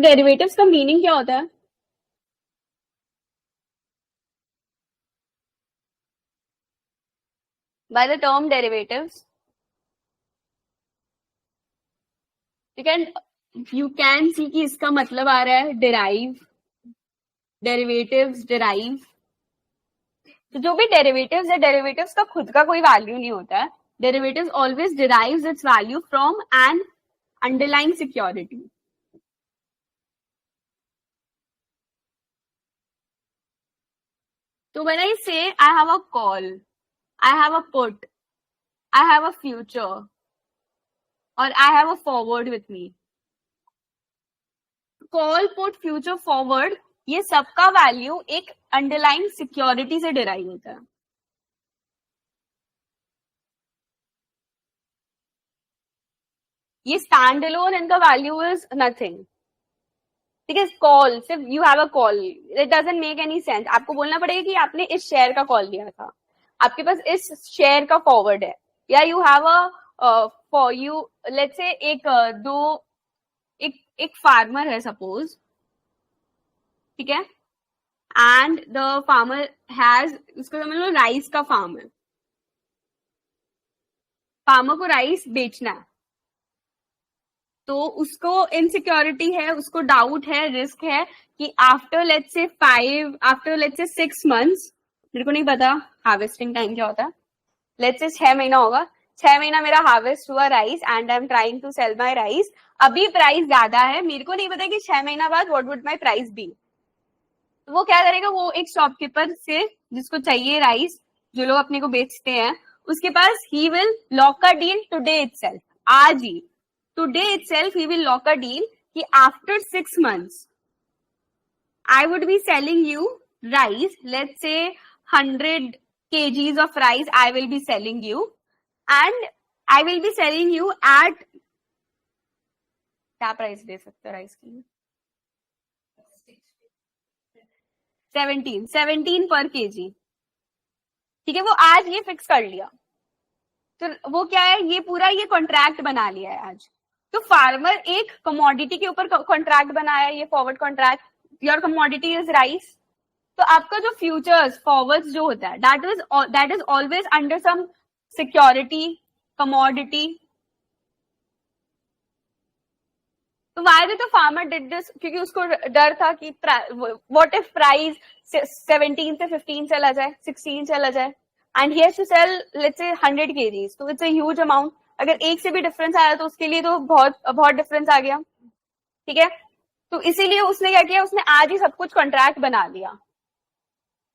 तो डेरिवेटिव्स का मीनिंग क्या होता है? By the term derivatives you can see कि इसका मतलब आ रहा है डिराइव, डेरिवेटिव्स डिराइव। तो जो भी डेरिवेटिव्स है, डेरिवेटिव्स का खुद का कोई वैल्यू नहीं होता है। Derivatives always derives its value from an underlying security. तो when I say I have a call, I have a put, I have a future और I have a forward with me, call put future forward, ये सबका value एक underline security से derive होता है। ये stand alone इनका value is nothing. ठीक है, कॉल सिर्फ you have a call, it doesn't make any sense. आपको बोलना पड़ेगा कि आपने इस शेयर का कॉल लिया था, आपके पास इस शेयर का फॉरवर्ड है, या you have a for you let's say एक दो एक फार्मर है सपोज, ठीक है, एंड द फार्मर हैज, उसको समझ लो राइस का फार्म है, फार्मर को राइस बेचना है, तो उसको इनसिक्योरिटी है, उसको डाउट है, रिस्क है कि आफ्टर लेट्स से 6 मंथ्स, मेरे को नहीं पता हार्वेस्टिंग टाइम क्या होता है, लेट्स से 6 महीना होगा, 6 महीना मेरा हार्वेस्ट हुआ rice and I am trying to sell my rice, अभी प्राइस ज्यादा है, मेरे को नहीं पता कि 6 महीना बाद what would my price be. तो वो क्या करेगा, वो एक शॉपकीपर से जिसको चाहिए राइस, जो लोग अपने को बेचते हैं, उसके पास he will lock a deal today itself, आज ही today itself he will lock a deal कि after 6 months I would be selling you rice, let's say 100 kgs of rice I will be selling you, and I will be selling you at, क्या price दे सकते हो rice की, 17 पर KG. ठीक है, वो आज ये फिक्स कर लिया, तो वो क्या है, ये पूरा ये कॉन्ट्रैक्ट बना लिया है आज। तो फार्मर एक कमोडिटी के ऊपर कॉन्ट्रैक्ट बनाया है, ये forward contract, your commodity is rice. तो आपका जो फ्यूचर्स फॉरवर्ड्स जो होता है, that is always under some security, commodity. तो why did the farmer did this, क्योंकि उसको डर था कि व्हाट इफ प्राइस 17 से 15 चला जाए, 16 चला जाए, and he has to sell let's say 100 kgs, तो इट्स अ ह्यूज अमाउंट, अगर एक से भी डिफरेंस आया तो उसके लिए तो बहुत बहुत डिफरेंस आ गया। ठीक है, तो इसीलिए उसने क्या किया, उसने आज ही सब कुछ कॉन्ट्रैक्ट बना लिया।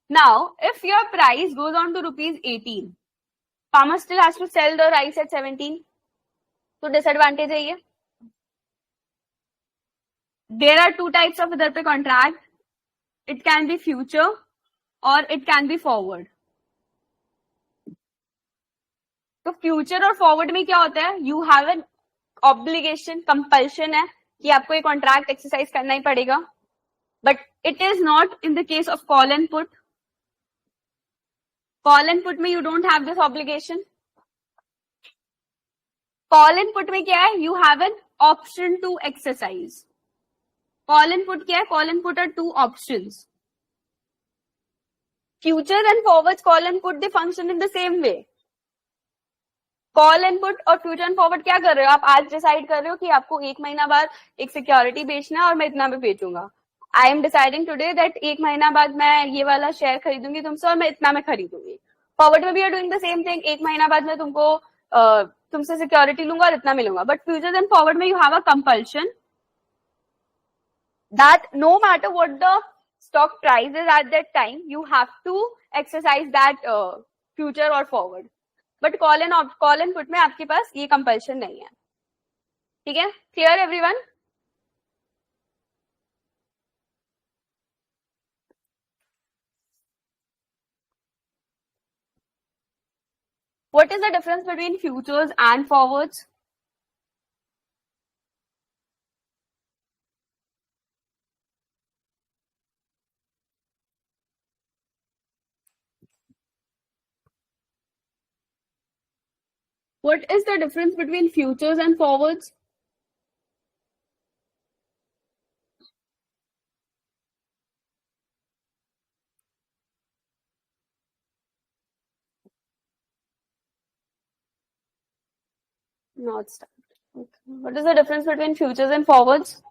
Now if your price goes on to ₹18, farmer still has to sell the rice at 17, तो डिसएडवांटेज है ये। There are two types of इधर पे contract, it can be future और इट कैन बी फॉरवर्ड। तो future और forward में क्या होता है, you have an obligation, compulsion है कि आपको ये कॉन्ट्रैक्ट एक्सरसाइज करना ही पड़ेगा, but it is not in the case of call and put. Call and put में you don't have this obligation. Call and put में क्या है, you have an option to exercise. Call and put क्या है, call and put are two options. Future and forward, call and put they function in the same way. Call and put और future and forward क्या कर रहे हो, आप आज decide कर रहे हो कि आपको 1 महीना बाद एक सिक्योरिटी बेचना है और मैं इतना में बेचूंगा। I am deciding today that 1 महीना बाद मैं ये वाला शेयर खरीदूंगी तुमसे और मैं इतना में खरीदूंगी। फॉरवर्ड में भी are doing the same thing, 1 महीना बाद मैं तुमको तुमसे सिक्योरिटी लूंगा और इतना मिलूंगा। बट फ्यूचर एंड फॉरवर्ड में you have a compulsion that no matter what the stock price is at that time, you have to exercise that future or forward. But call and put में आपके पास ये compulsion नहीं है। ठीक है, clear everyone? What is the difference between futures and forwards? What is the difference between futures and forwards? Not start. Okay. What is the difference between futures and forwards?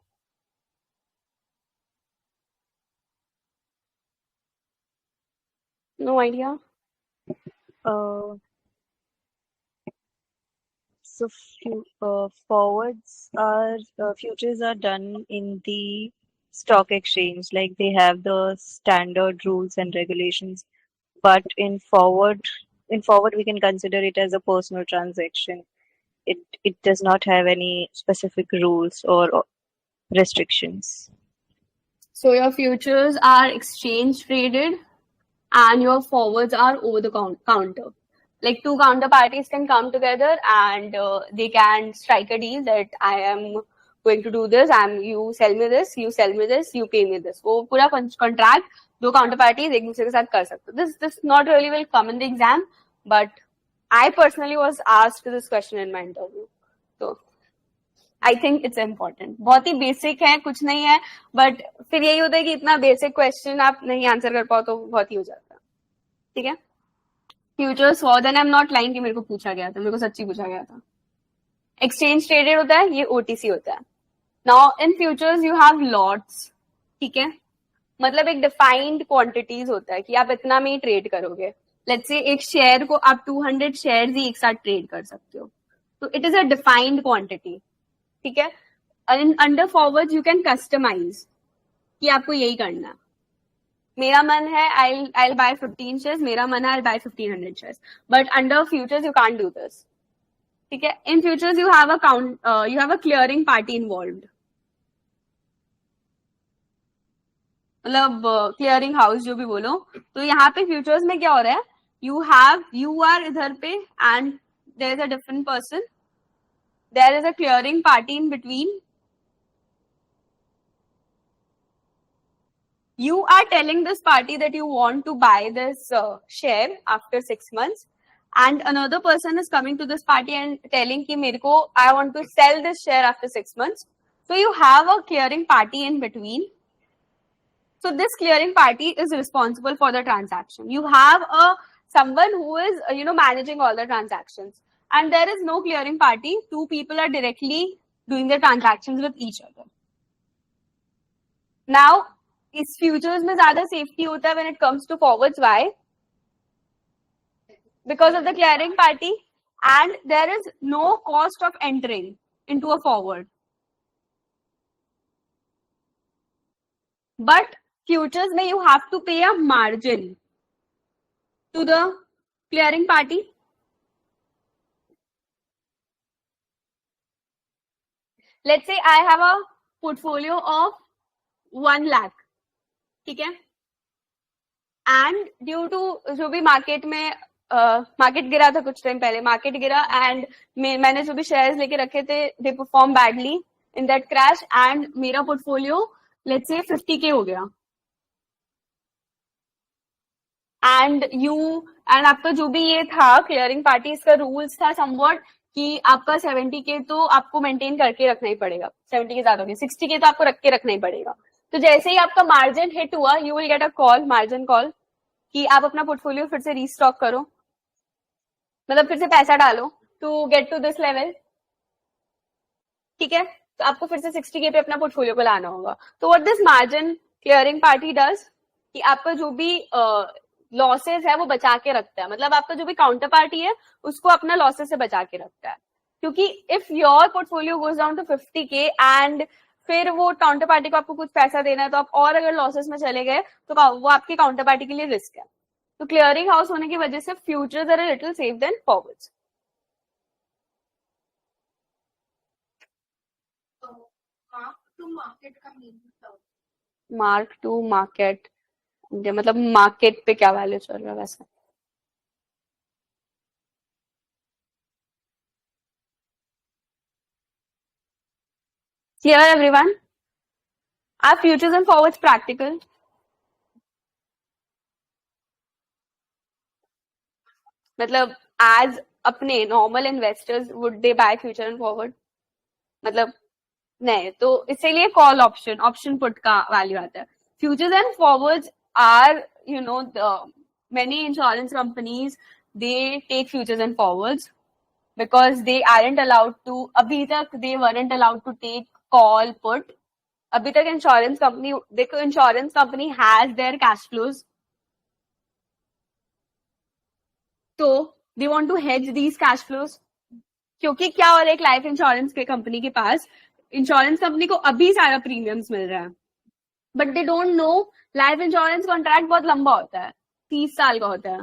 No idea. Uh, so forwards are futures are done in the stock exchange, like they have the standard rules and regulations. But in forward we can consider it as a personal transaction. It does not have any specific rules or restrictions. So your futures are exchange traded and your forwards are over the counter. Like two counterparties can come together and they can strike a deal that I am going to do this, you sell me this, you sell me this, you pay me this. वो पूरा contract दो counterparties एक दूसरे के साथ कर सकते हो. This not really will come in the exam, but I personally was asked this question in my interview. So I think it's important. बहुत ही बेसिक है, कुछ नहीं है, बट फिर यही होता है कि इतना बेसिक क्वेश्चन आप नहीं आंसर कर पाओ तो बहुत ही हो जाता है. ठीक है. Futures for, I am not lying कि मेरे को पूछा गया था, मेरे को सच्ची पूछा गया था. एक्सचेंज ट्रेडेड होता है, ये ओटीसी होता है. Now in futures you have lots. ठीक है. मतलब एक डिफाइंड क्वांटिटीज होता है कि आप इतना में ही ट्रेड करोगे. लेट्स से एक शेयर को आप 200 शेयर्स ही एक साथ ट्रेड कर सकते हो. तो it is a defined quantity. ठीक है. Under forward you can customise कि आपको यही करना है. मेरा मन है आई बाय 15 शेयर्स, मेरा मन है I buy 1500 shares, but under futures you can't do this. ठीक है. In futures you have a clearing party involved. मतलब क्लियरिंग हाउस जो भी बोलो. तो यहाँ पे फ्यूचर्स में क्या हो रहा है, यू आर इधर पे and there is a different person, there is a clearing party in between. You are telling this party that you want to buy this share after 6 months, and another person is coming to this party and telling ki mereko I want to sell this share after 6 months. So you have a clearing party in between. So this clearing party is responsible for the transaction. You have someone who is managing all the transactions. And there is no clearing party. Two people are directly doing the transactions with each other. Now, इस futures में ज़्यादा safety होता है when it comes to forwards. Why? Because of the clearing party, and there is no cost of entering into a forward. But futures में you have to pay a margin to the clearing party. Let's say I have a portfolio of 1 lakh. ठीक है. And due to जो भी market में market गिरा था कुछ time पहले, मार्केट गिरा एंड मैंने जो भी शेयर्स लेके रखे थे they perform badly in that crash and मेरा पोर्टफोलियो लेट्स से 50K हो गया. एंड आपका जो भी ये था क्लियरिंग पार्टी, इसका रूल्स था समवॉट कि आपका 70K तो आपको मेंटेन करके रखना ही पड़ेगा. 70K ज्यादा हो गया, 60K तो आपको रख के रखना ही पड़ेगा. तो जैसे ही आपका मार्जिन हिट हुआ, you will get a call, margin call, कि आप अपना पोर्टफोलियो फिर से रीस्टॉक करो, मतलब फिर से पैसा डालो to get to this level. ठीक है. तो आपको फिर से 60K पे अपना पोर्टफोलियो को लाना होगा. तो what this margin clearing party does कि आपका जो भी लॉसेस है वो बचा के रखता है. मतलब आपका जो भी काउंटर पार्टी है उसको अपना लॉसेस से बचा के रखता है. क्योंकि if your portfolio goes down to 50K and फिर वो काउंटर पार्टी को आपको कुछ पैसा देना है, तो आप और अगर लॉसेस में चले गए तो वो आपकी काउंटर पार्टी के लिए रिस्क है. तो क्लियरिंग हाउस होने की वजह से futures are a little safe than forwards. Mark to market मतलब मार्केट पे क्या वैल्यू चल रहा है वैसे. Clear everyone? Are futures and forwards practical? मतलब as अपने normal investors would they buy future and forward? मतलब नहीं. तो इसीलिए कॉल ऑप्शन पुट का वैल्यू आता है. Futures and forwards are many insurance companies, they take futures and forwards. because they aren't allowed to, अभी तक they weren't allowed to take call put. अभी तक इंश्योरेंस कंपनी, देखो insurance company has their cash flows, तो they want to hedge these cash flows. क्योंकि क्या हो रहा है, एक लाइफ इंश्योरेंस के कंपनी के पास, इंश्योरेंस कंपनी को अभी सारा प्रीमियम्स मिल रहा है, but they don't know life insurance contract बहुत लंबा होता है, 30 साल का होता है,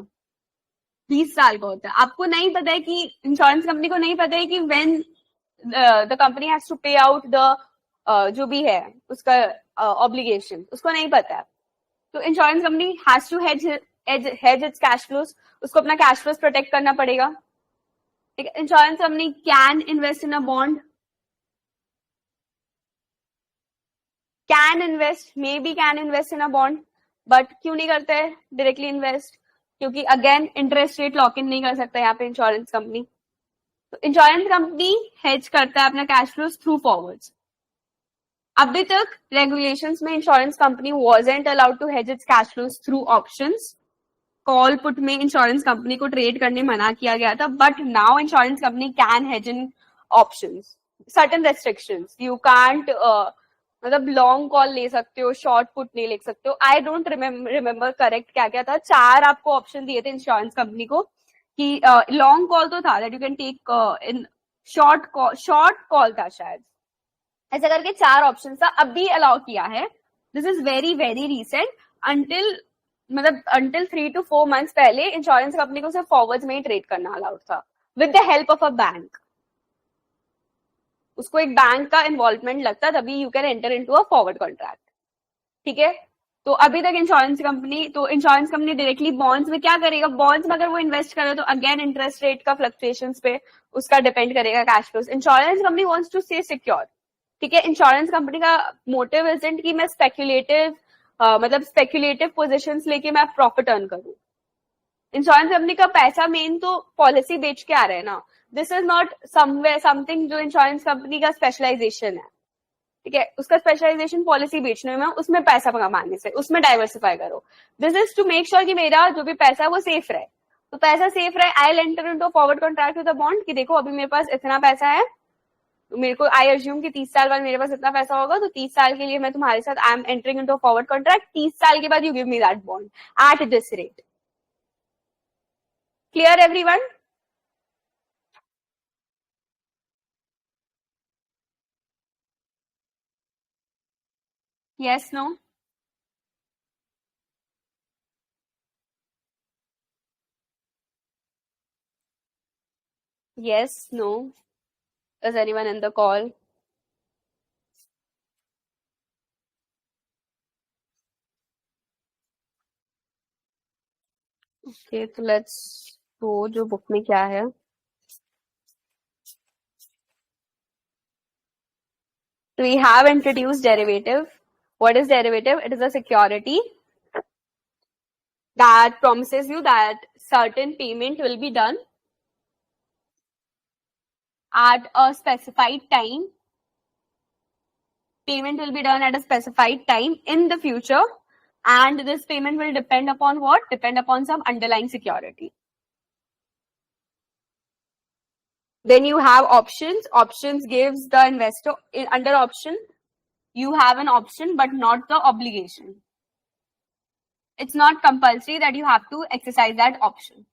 20 साल का होता है. आपको नहीं पता है कि इंश्योरेंस कंपनी को नहीं पता है कि when the company has to pay out the जो भी है उसका ऑब्लिगेशन, उसको नहीं पता है. तो insurance company has to hedge its cash flows, उसको अपना कैश फ्लोज प्रोटेक्ट करना पड़ेगा. Insurance company can invest in a bond, can invest, may be can invest in a bond, but क्यों नहीं करते हैं डायरेक्टली इन्वेस्ट? क्योंकि again interest rate lock in नहीं कर सकता यहाँ पे इंश्योरेंस कंपनी. तो इंश्योरेंस कंपनी हेज करता है अपना कैश फ्लोज थ्रू फॉरवर्ड्स. अभी तक रेगुलेशंस में insurance company wasn't allowed to hedge its cash flows through options. Call put में इंश्योरेंस कंपनी को ट्रेड करने मना किया गया था, but now insurance company can hedge in options. Certain restrictions, you can't मतलब लॉन्ग कॉल ले सकते हो, शॉर्ट पुट नहीं ले सकते हो. आई डोंट रिमेम्बर करेक्ट क्या क्या था. 4 आपको ऑप्शन दिए थे इंश्योरेंस कंपनी को कि लॉन्ग कॉल तो था that you can take in, short call था शायद, ऐसा करके 4 ऑप्शन था. अभी अलाउ किया है. This is very very recent. Until 3 to 4 months पहले इंश्योरेंस कंपनी को सिर्फ फॉरवर्ड्स में ही ट्रेड करना अलाउड था with the help of a bank. उसको एक बैंक का इन्वॉल्वमेंट लगता, तभी you can enter into a forward contract. ठीक है. तो अभी तक इंश्योरेंस कंपनी डायरेक्टली बॉन्ड्स में क्या करेगा, बॉन्ड्स में अगर वो इन्वेस्ट करे तो अगेन इंटरेस्ट रेट का फ्लक्चुएशंस पे उसका डिपेंड करेगा cash flows. Insurance company wants to stay secure. ठीक है. इंश्योरेंस कंपनी का मोटिव इजंट कि मैं स्पेक्युलेटिव पोजिशंस लेके मैं प्रॉफिट अर्न करूं. इंश्योरेंस कंपनी का पैसा मेन तो पॉलिसी बेच के आ रहा है ना. दिस इज नॉट समथिंग जो इंश्योरेंस कंपनी का स्पेशलाइजेशन है. ठीक है. उसका स्पेशलाइजेशन पॉलिसी बेचने में, उसमें पैसा कमाने से, उसमें डाइवर्सिफाई करो. This is to make sure कि मेरा जो भी पैसा है वो सेफ रहे. तो पैसा सेफ रहे, I will enter into forward contract with a bond कि देखो अभी मेरे पास इतना पैसा है, मेरे को आई अज्यूम कि 30 साल बाद मेरे पास इतना पैसा होगा, तो 30 साल के लिए मैं तुम्हारे साथ I am entering into forward contract. 30 साल के बाद you give me that bond at this rate. Clear everyone? Yes, no? Yes, no? Is anyone in the call? Okay, so let's go जो बुक में क्या है. So we have introduced derivative. What is derivative? It is a security that promises you that certain payment will be done at a specified time. Payment will be done at a specified time in the future, and this payment will depend upon what? Depend upon some underlying security. Then you have options. Options gives the investor, under option, you have an option but not the obligation. It's not compulsory that you have to exercise that option.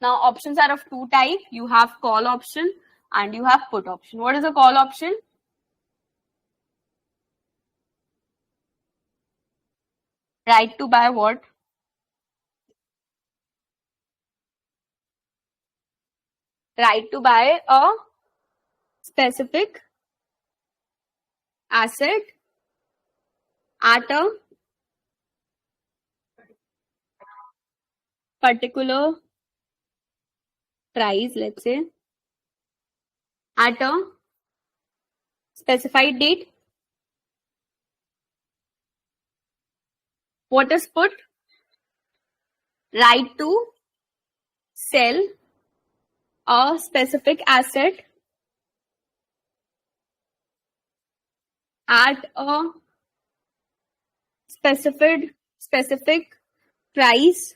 Now options are of 2 types. You have call option and you have put option. What is a call option? Right to buy what? Right to buy a specific asset at a particular price, let's say, at a specified date. What is put? Right to sell a specific asset at a specific price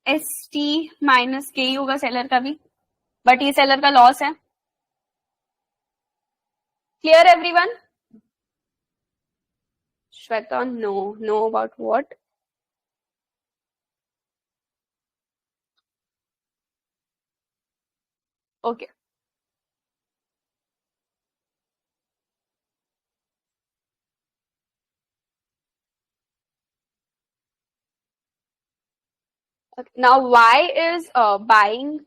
ST minus के होगा seller का भी, but ये seller का loss है. Clear everyone? Shweta, know about what? Okay. Now, why is buying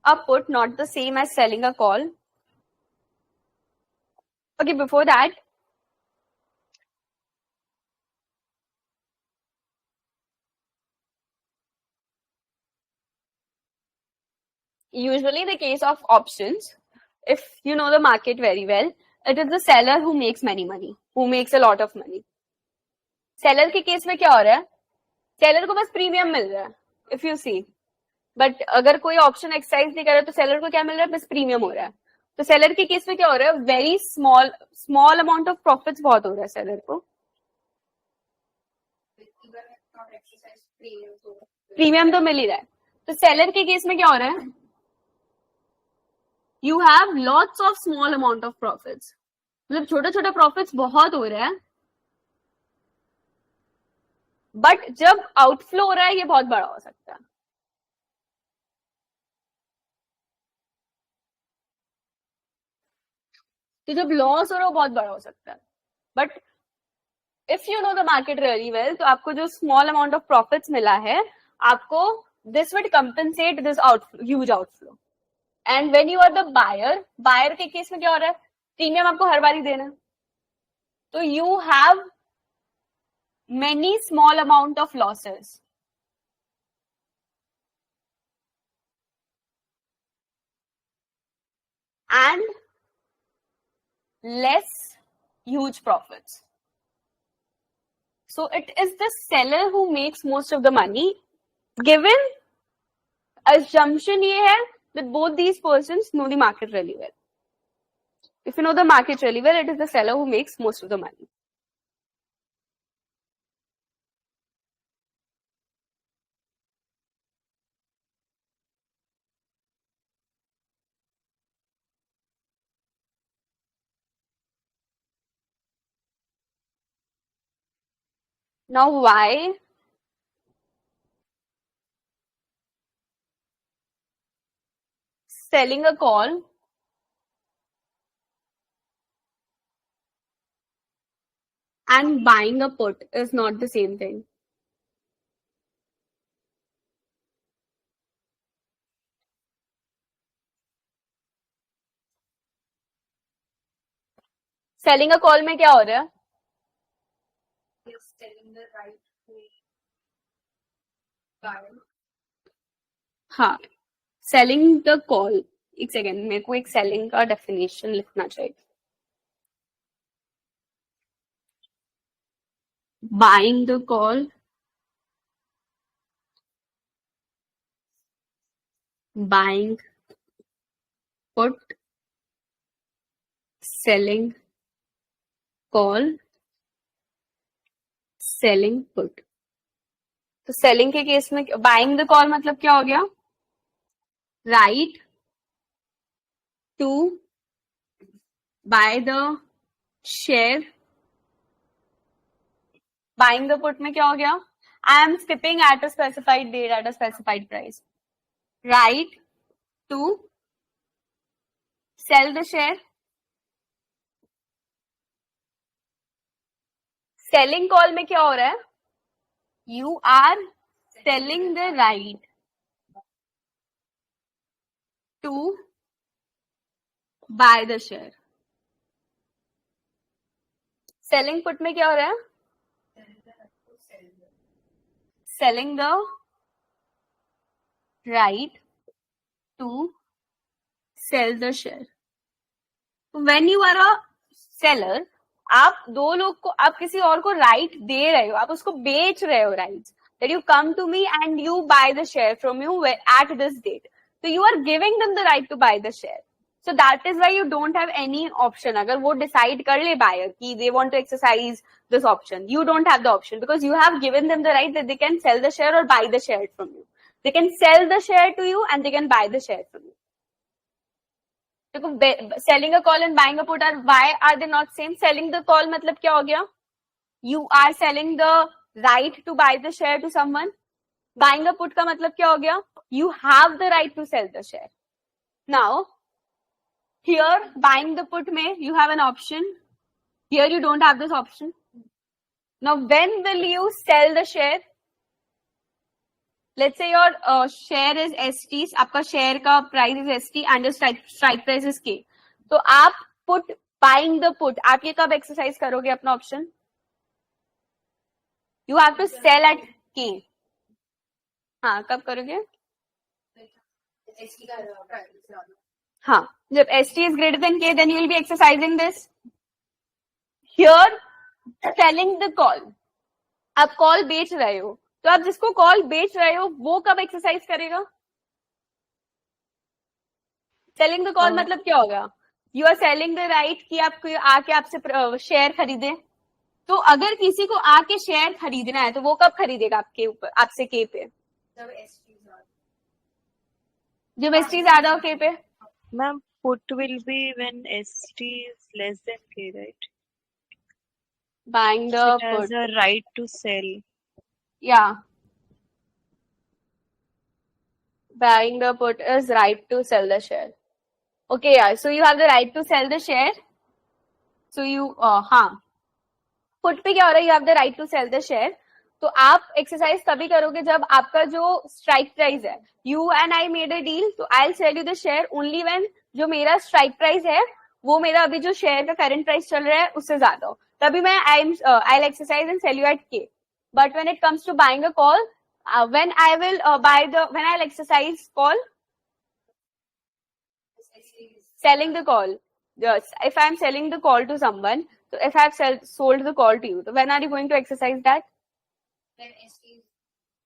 a put not the same as selling a call? Okay, before that, usually the case of options, if you know the market very well, it is the seller who makes many money, who makes a lot of money. Seller के case में क्या हो रहा है? Seller को बस premium मिल रहा है, इफ यू सी. बट अगर कोई ऑप्शन एक्सरसाइज नहीं कर रहा तो सेलर को क्या मिल रहा है? बस प्रीमियम हो रहा है. तो सेलर के केस में क्या हो रहा है? Very small amount of profits बहुत हो रहा है सेलर को. प्रीमियम तो मिल ही रहा है. तो सेलर के केस में क्या हो रहा है? You have lots of small amount of profits. मतलब छोटा छोटा प्रॉफिट्स बहुत हो रहा है, बट जब आउटफ्लो हो रहा है ये बहुत बड़ा हो सकता है. तो जब लॉस हो रहा है वो बहुत बड़ा हो सकता है. But if you know the market really well, तो आपको जो स्मॉल अमाउंट ऑफ प्रॉफिट्स मिला है, आपको this would compensate this huge outflow. And when you are the buyer के केस में क्या हो रहा है? प्रीमियम आपको हर बार ही देना है. तो you have many small amount of losses. And less huge profits. So it is the seller who makes most of the money, given assumption ये है that both these persons know the market really well. If you know the market really well, it is the seller who makes most of the money. Now, why selling a call and buying a put is not the same thing? Selling a call में क्या हो रहा है? हाँ, selling the call. एक second, मेरे को एक सेलिंग का डेफिनेशन लिखना चाहिए. Buying the call, buying put, selling call, selling put. तो सेलिंग के केस में बाइंग द कॉल मतलब क्या हो गया? Right to buy the share. Buying the put में क्या हो गया? I am skipping at a specified date at a specified price. Right to sell the share. Selling call में क्या हो रहा है? You are selling the right to buy the share. Selling put में क्या हो रहा है? Selling the right to sell the share. When you are a seller, आप दो लोग को, आप किसी और को राइट दे रहे हो, आप उसको बेच रहे हो rights. That you come to me and you buy the share from you at this date. So you are giving them the right to buy the share. So that is why you don't have any option. अगर वो decide कर ले buyer कि they want to exercise this option, you don't have the option because you have given them the right that they can sell the share or buy the share from you. They can sell the share to you and they can buy the share from you. देखो selling a call and buying a put are, why are they not same? Selling the call मतलब क्या हो गया? You are selling the right to buy the share to someone. Buying a put का मतलब क्या हो गया? You have the right to sell the share. Now, here buying the put में you have an option. Here you don't have this option. Now, when will you sell the share? Let's say your share is ST, आपका share का price is ST and your strike price is K. तो आप put buying the put, आप ये कब exercise करोगे अपना option? You have to sell at K. हाँ, कब करोगे? हाँ, जब ST is greater than K, then you will be exercising this. Here, selling the call. आप कॉल बेच रहे हो, तो आप जिसको कॉल बेच रहे हो वो कब एक्सरसाइज करेगा? सेलिंग द कॉल मतलब क्या होगा? You are selling the right कि आपको आके आपसे शेयर खरीदे. तो अगर किसी को आके शेयर खरीदना है तो वो कब खरीदेगा आपके ऊपर, आपसे के पे? जब एसटी ज्यादा हो के पे. Ma'am, put will be when ST is less than K, right? Buying the It has put. a right to sell. Yeah. Buying the put is right to sell the share. Okay, yeah. So you have the right to sell the share. So you, हाँ. Put पे क्या हो रहा है? You have the right to sell the share. तो आप exercise तभी करोगे जब आपका जो स्ट्राइक प्राइस है. You and I made a deal. तो I'll sell you the share only when जो मेरा स्ट्राइक प्राइस है वो मेरा अभी जो शेयर का करंट प्राइस चल रहा है उससे ज्यादा हो, तभी मैं I'll exercise and sell you at K. But when it comes to buying a call, when I'll exercise call, selling the call. Yes, if I'm selling the call to someone, so if I've sold the call to you, so when are you going to exercise that?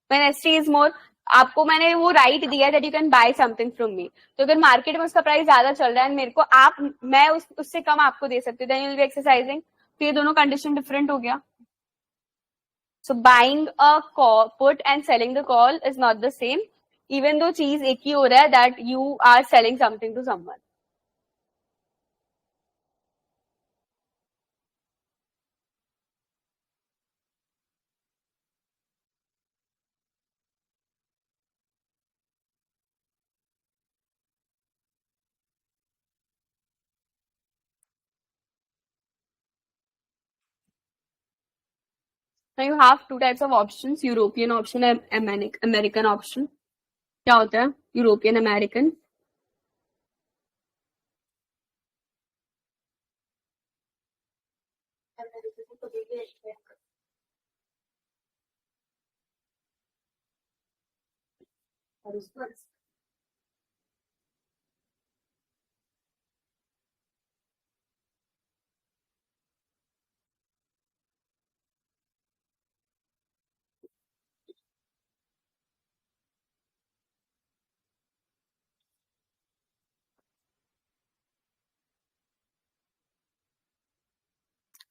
When ST is more. आपको मैंने वो right दिया that you can buy something from me. तो अगर market में उसका price ज्यादा चल रहा है मेरे को मैं उससे कम आपको दे सकती हूँ, then you'll be exercising. तो ये दोनों कंडीशन डिफरेंट हो गया. So buying a call, put and selling the call is not the same, even though चीज एक ही हो रहा है that you are selling something to someone. Now you have two types of options, European option and American option. क्या होता है European American?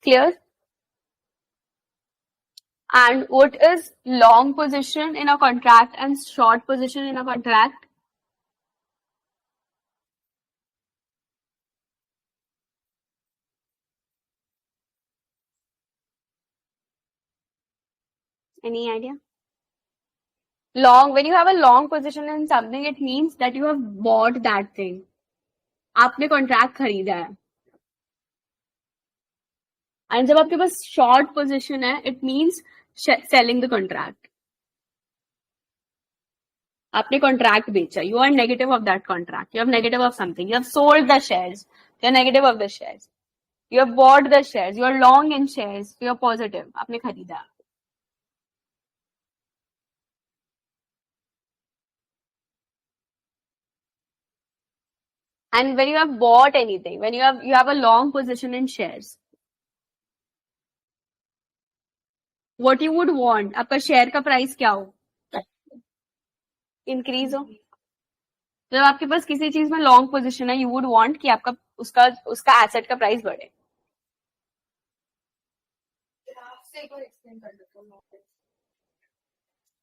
Clear? And what is long position in a contract and short position in a contract? Any idea? Long, when you have a long position in something, it means that you have bought that thing. आपने contract खरीदा है. And जब आपके पास short position है, it means selling the contract. आपने contract बेचा, you are negative of that contract, you have negative of something, you have sold the shares, you are negative of the shares, you have bought the shares, you are long in shares, you are positive, आपने खरीदा. And when you have bought anything, when you have a long position in shares, what you would want, आपका share का price क्या हो? Increase हो. जब आपके पास किसी चीज में लॉन्ग पोजीशन है, यू वुड वांट कि आपका उसका एसेट का प्राइस बढ़े.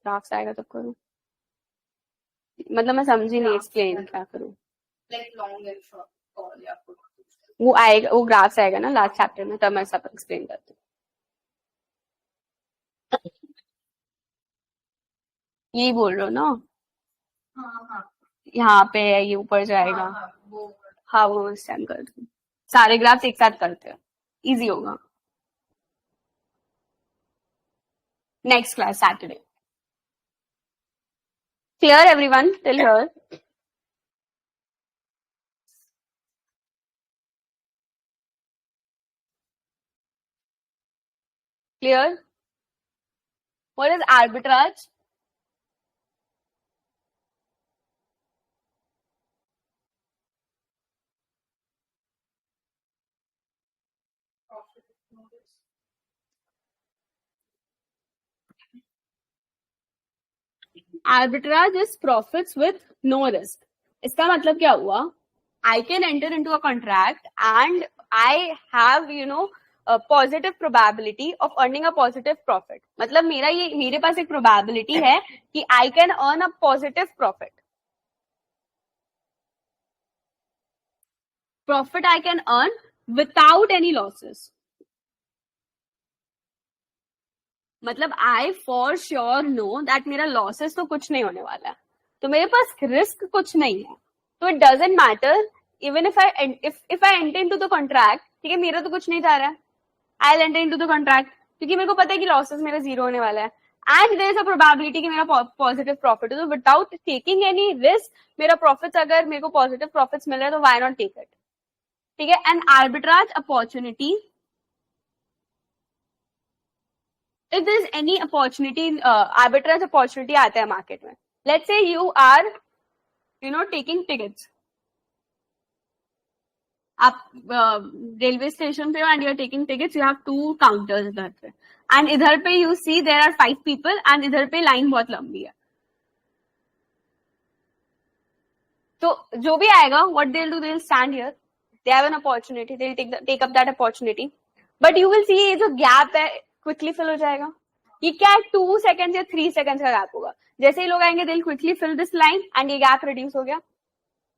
ग्राफ आएगा तब करूं. मतलब मैं समझी नहीं, एक्सप्लेन क्या करूँ? लाइक लॉन्ग एंड शॉर्ट और या फिर वो आएगा, वो ग्राफ्स आएगा ना लास्ट चैप्टर में, तब मैं सब एक्सप्लेन करती हूँ। यही बोल रहे हो ना? हाँ हाँ यहाँ पे है, ये ऊपर जाएगा। हाँ वो हाँ वो इस टाइम कर दूँ, सारे ग्राफ्स एक साथ करते हैं, इजी होगा। Next class Saturday. Clear everyone till here? Clear? What is arbitrage? Arbitrage is profits with no risk. इसका मतलब क्या हुआ? I can enter into a contract and I have, a positive probability of earning a positive profit. मतलब मेरे पास एक probability है कि I can earn a positive profit. Profit I can earn without any losses. मतलब I for sure know that मेरा losses तो कुछ नहीं होने वाला है, तो मेरे पास रिस्क कुछ नहीं है, तो it doesn't matter even if I enter into the contract, ठीक है, मेरा तो कुछ नहीं जा रहा है, I enter into the contract क्योंकि मेरे को पता है कि लॉसेस मेरा जीरो होने वाला है and there is a probability कि मेरा पॉजिटिव प्रॉफिट है, तो विदाउट टेकिंग एनी रिस्क मेरा प्रॉफिट्स, अगर मेरे को पॉजिटिव प्रॉफिट्स मिल रहा है तो व्हाई नॉट टेक इट, ठीक है। And arbitrage opportunity, if there is any opportunity, arbitrage opportunity आता है मार्केट में, let's say you are taking tickets, आप रेलवे स्टेशन पे हो and you are taking tickets, you have 2 counters इधर पे एंड इधर पे you see there are 5 people and इधर पे लाइन बहुत लंबी है, तो जो भी आएगा what they'll do, they'll stand here, they have an opportunity, they'll take up that opportunity, but you will see ये जो गैप है क्विकली फिल हो जाएगा। ये क्या है, 2 सेकंड या 3 सेकंड का गैप होगा, जैसे ही लोग आएंगे they'll quickly fill this line and ये गैप रिड्यूस हो गया।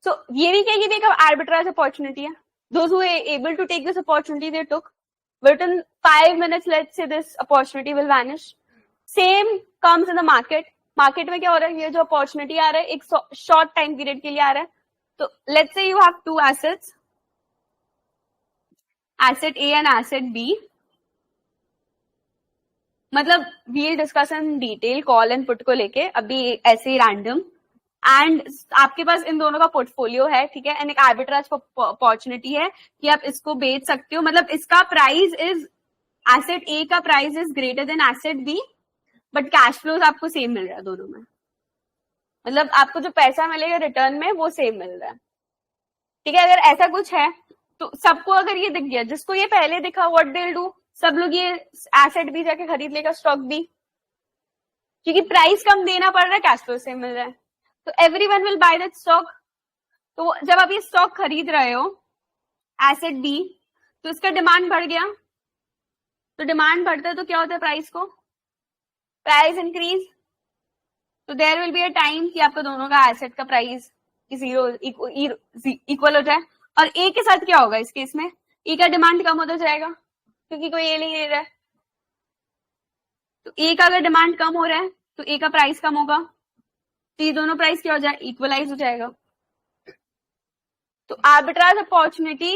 So ये भी क्या, ये भी एक आर्बिट्राज अपॉर्चुनिटी है। Those who are able to take this opportunity they took, but in 5 minutes let's say this opportunity will vanish. Same comes in the market. Market में क्या हो रहा है, ये जो अपॉर्चुनिटी आ रहा है एक शॉर्ट टाइम पीरियड के लिए आ रहा है, तो let's say you have 2 assets, asset A and asset B, मतलब we'll discuss in detail call and put को लेके अभी ऐसे ही रैंडम, एंड आपके पास इन दोनों का पोर्टफोलियो है, ठीक है, एंड एक आर्बिट्राज अपॉर्चुनिटी है कि आप इसको बेच सकते हो, मतलब इसका प्राइस इज, एसेट ए का price is greater than asset B, but cash flows आपको सेम मिल रहा है दोनों में, मतलब आपको जो पैसा मिलेगा रिटर्न में वो सेम मिल रहा है, ठीक है। अगर ऐसा कुछ है तो सबको अगर ये दिख गया, जिसको ये पहले दिखा व्हाट दे विल डू, सब लोग ये एसेट भी जाके खरीद लेगा, स्टॉक भी, क्योंकि प्राइस कम देना पड़ रहा है, कैश फ्लो सेम मिल रहा है, तो everyone will by that stock. तो जब आप ये स्टॉक खरीद रहे हो एसेट बी, तो इसका डिमांड बढ़ गया, तो डिमांड बढ़ता है तो क्या होता है, प्राइस को, प्राइस इंक्रीज, तो there will be a time कि आपका दोनों का एसेट का प्राइस जीरो इक्वल हो जाए, और ए के साथ क्या होगा इस केस में, ए का डिमांड कम होता जाएगा क्योंकि कोई ए नहीं ले रहा है, तो ए का अगर डिमांड कम हो रहा है तो ए का प्राइस कम होगा, तो ये दोनों प्राइस क्या हो जाए, इक्वलाइज हो जाएगा। तो arbitrage opportunity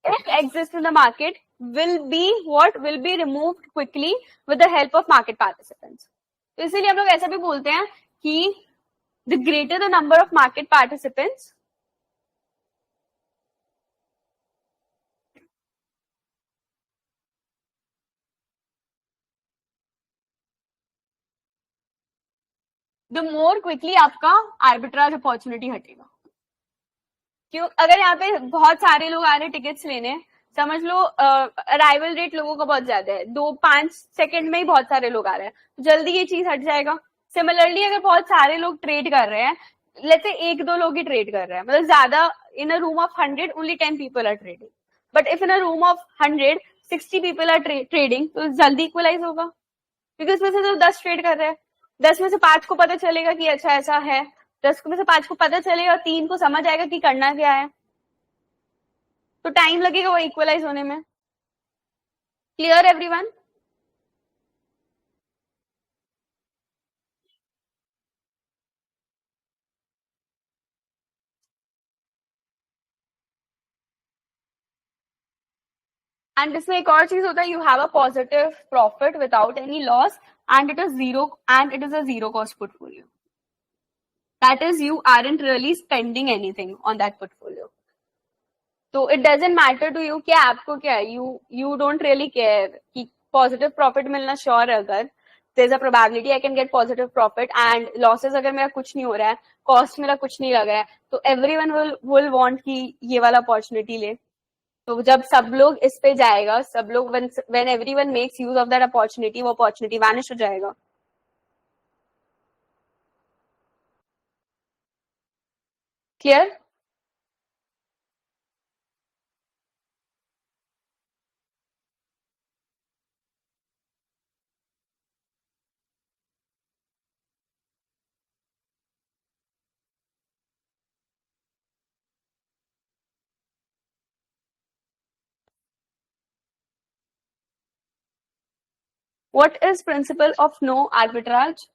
if exist in the market will be removed quickly with the help of market participants. तो इसीलिए हम लोग ऐसा भी बोलते हैं कि the greater the number of market participants, the more quickly आपका arbitrage opportunity हटेगा। क्यों, अगर यहाँ पे बहुत सारे लोग आ रहे टिकट्स लेने, समझ लो अराइवल रेट लोगों का बहुत ज्यादा है, 2-5 सेकंड में ही बहुत सारे लोग आ रहे हैं, तो जल्दी ये चीज हट जाएगा। सिमिलरली अगर बहुत सारे लोग ट्रेड कर रहे हैं, लेट्स से 1-2 लोग ही ट्रेड कर रहे हैं, मतलब ज्यादा, in a room of 100 only 10 people are trading, but if in a room of 100 60 people are trading, तो जल्दी इक्वलाइज होगा, क्योंकि उसमें से तो 10 ट्रेड कर रहे हैं, 10 में से 5 को पता चलेगा कि अच्छा ऐसा है, 10 में से 5 को पता चलेगा, 3 को समझ आएगा कि करना क्या है, तो टाइम लगेगा वो इक्वलाइज होने में. Clear everyone? एंड इसमें एक और चीज होता है, you have a positive profit without any loss and it is a zero cost portfolio. That is, you aren't really spending anything on that portfolio. So it doesn't matter to you कि आपको क्या है, you don't really care कि positive profit मिलना sure है. अगर there's a probability I can get positive profit and losses अगर मेरा कुछ नहीं हो रहा है, cost मेरा कुछ नहीं लग रहा है, तो everyone will want कि ये वाला opportunity ले. तो जब सब लोग इस पे जाएगा, सब लोग when everyone makes use of that opportunity, वो opportunity vanish हो जाएगा. Clear? What is principle of no arbitrage?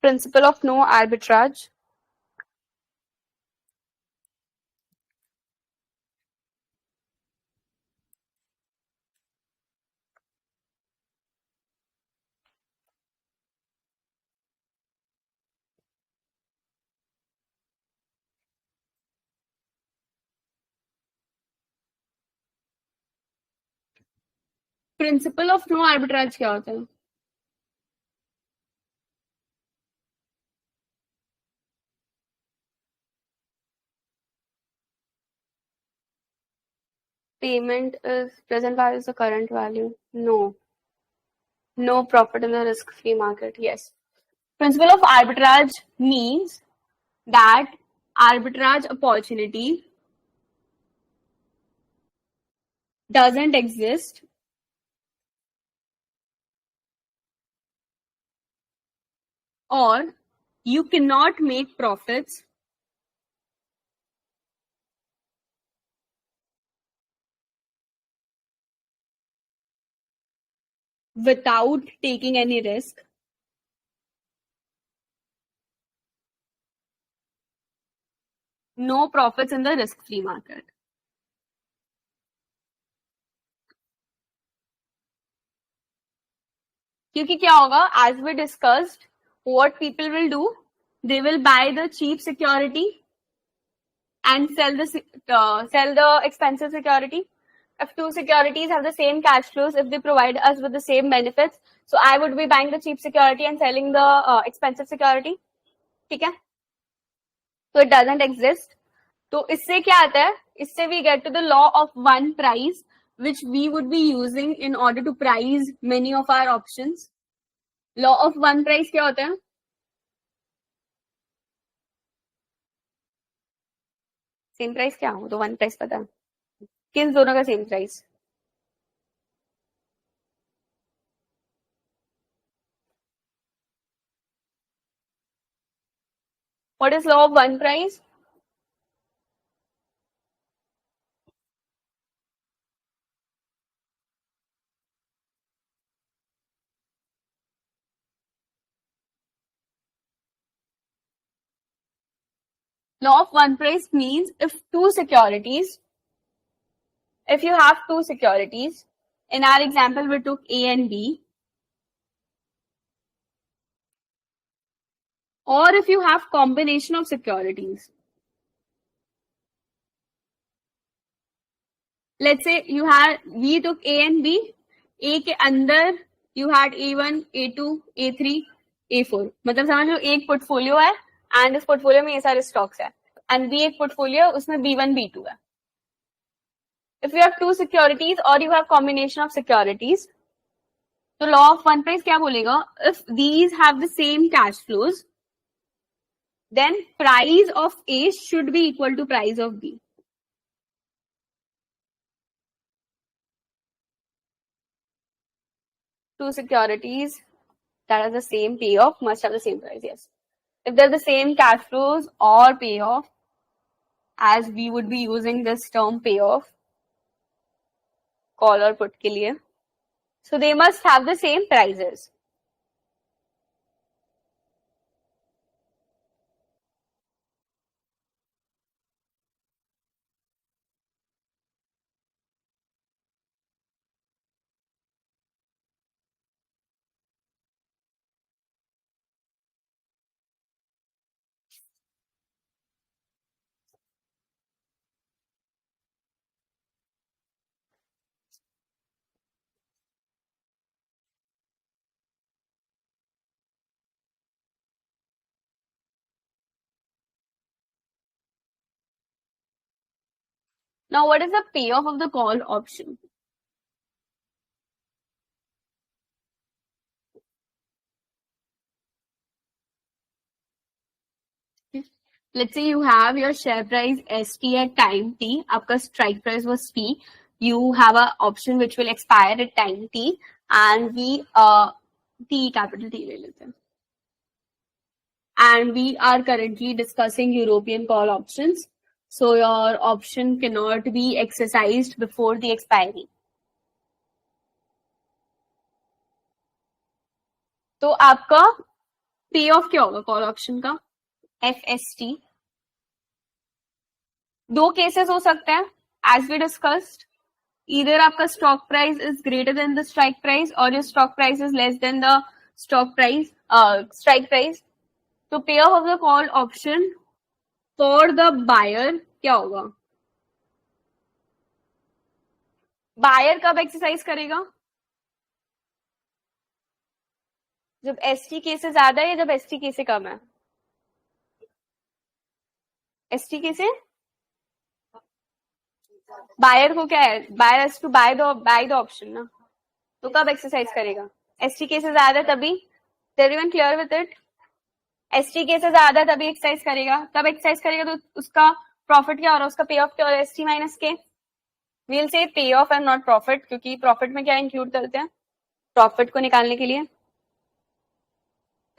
Principle of no arbitrage. Principle of no arbitrage क्या होता है? Payment is present value is the current value. No profit in the risk-free market. Yes. Principle of arbitrage means that arbitrage opportunity doesn't exist or you cannot make profits without taking any risk. No profits in the risk-free market. क्योंकि क्या होगा, as we discussed, what people will do, they will buy the cheap security and sell the expensive security. If two securities have the same cash flows, if they provide us with the same benefits, so I would be buying the cheap security and selling the expensive security. ठीक है? So it doesn't exist. तो इससे क्या आता है? इससे we get to the law of one price, which we would be using in order to price many of our options. Law of one price क्या होता है? सेम प्राइस क्या हो तो वन प्राइस पता है किन दोनों का same price? What is law of one price? Law of one price means if you have two securities, in our example we took A and B, or if you have combination of securities. Let's say we took A and B. A के अंदर you had A1, A2, A3, A4. मतलब समझ लो एक portfolio है and इस portfolio में ये सारे स्टॉक्स है एंड बी एक पोर्टफोलियो उसमें B1, B2 है. If you have two securities or you have combination of securities, तो law of one price क्या बोलेगा? If these have the same cash flows, then price of A should be equal to price of B. two securities that are the same payoff must have the same price. Yes. If they're the same cash flows or payoff, as we would be using this term payoff, call or put के लिए, so they must have the same prices. Now, what is the payoff of the call option? Let's say you have your share price ST at time T, आपका strike price was P. You have an option which will expire at time T, and we T capital T ले लेते हैं. And we are currently discussing European call options. So your option cannot be exercised before the expiry. तो आपका पे off क्या होगा call option का? FST. दो केसेस हो सकते हैं एज वी डिस्कस्ड. Either आपका stock price is greater than the strike price और your stock price is less than the stock price strike price. तो pay off the call option for the buyer क्या होगा? Buyer कब exercise करेगा? जब ST के से ज्यादा है या जब एसटी के से कम है? एसटी के से बायर को क्या है? Buyer has to buy the option ना. तो कब एक्सरसाइज करेगा? एसटी के से ज्यादा तभी. Everyone clear with it? ST के से ज्यादा तभी एक्सरसाइज करेगा. तब एक्सरसाइज करेगा तो उसका प्रॉफिट क्या हो रहा है? उसका पे ऑफ क्या हो रहा है? एसटी माइनस के. वील से पे ऑफ एंड नॉट प्रॉफिट, क्योंकि प्रॉफिट में क्या इंक्लूड करते हैं? प्रॉफिट को निकालने के लिए.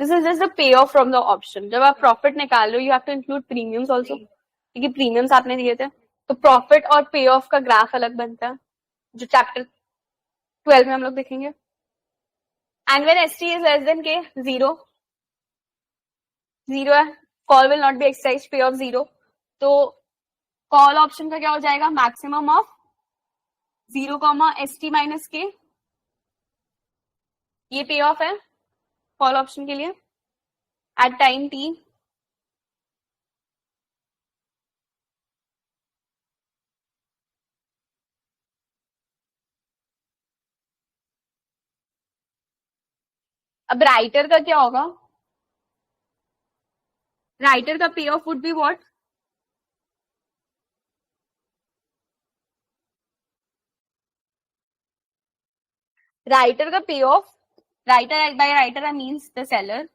This is just the pay off from the option. जब आप प्रॉफिट निकाल रहे हो you have to include premiums also, क्योंकि प्रीमियम्स आपने दिए थे. तो प्रॉफिट और पे ऑफ का ग्राफ अलग बनता है, जो चैप्टर 12 में हम लोग देखेंगे. And when ST is less than के, जीरो है, call will not be exercise, पे ऑफ जीरो. तो कॉल ऑप्शन का क्या हो जाएगा? मैक्सिमम ऑफ 0, ST माइनस के. ये पे ऑफ है कॉल ऑप्शन के लिए एट टाइम T. अब राइटर का क्या होगा? राइटर का पे of would be what? Writer का पे of, writer by writer I means the seller.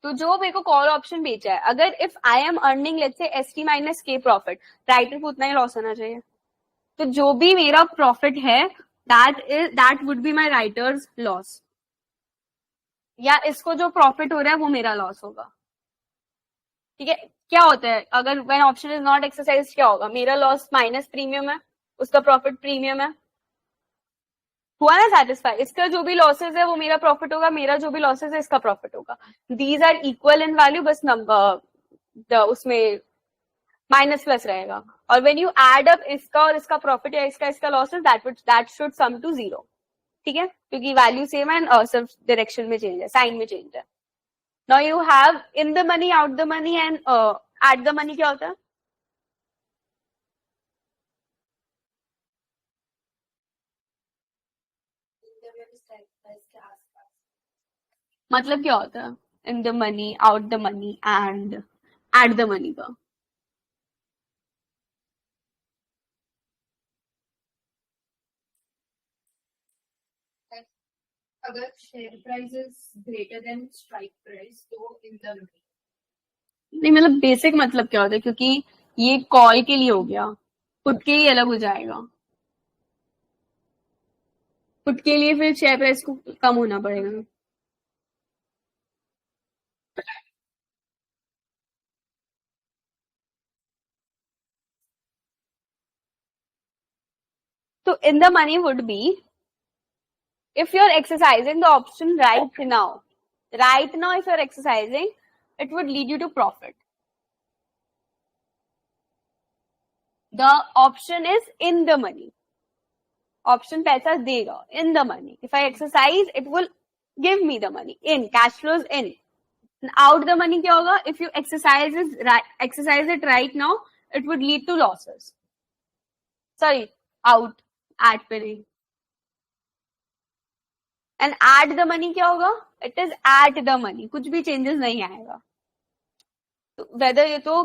तो जो मेरे को कॉल ऑप्शन बेचा है, अगर if I am earning let's say ST minus के प्रॉफिट, राइटर को उतना ही लॉस होना चाहिए. तो जो भी मेरा प्रॉफिट है that would be my writers loss, या इसको जो प्रॉफिट हो रहा है वो मेरा लॉस होगा. ठीक है. क्या होता है अगर when option is not exercise, क्या होगा? मेरा लॉस माइनस प्रीमियम है, उसका प्रॉफिट प्रीमियम है. हुआ ना सेटिस्फाई? इसका जो भी लॉसेज है वो मेरा प्रॉफिट होगा, मेरा जो भी लॉसेज है इसका प्रॉफिट होगा. These are equal in value, बस नंबर उसमें माइनस प्लस रहेगा. और व्हेन यू एड अप इसका और इसका प्रॉफिट या इसका losses, that should sum to zero. ठीक है, क्योंकि वैल्यू सेम है, सिर्फ डायरेक्शन में चेंज है, साइन में चेंज है. Now you have in the money, out the money and at the money. क्या होता है? मतलब क्या होता है इन the money, out the money and at the money का? अगर share price is greater then strike price तो इन द नहीं, मतलब बेसिक मतलब क्या होता है, क्योंकि ये कॉल के लिए हो गया, पुट के ही अलग हो जाएगा. पुट के लिए फिर शेयर प्राइस को कम होना पड़ेगा। So in the money would be, if you're exercising the option right now, if you're exercising, it would lead you to profit. The option is in the money. Option पैसा देगा in the money. If I exercise, it will give me the money in, cash flows in. Out the money क्या होगा? If you exercise it right now, it would lead to losses. Sorry, out, at पे नहीं. And add the money क्या होगा? It is at the money. कुछ भी changes नहीं आएगा. Whether ये तो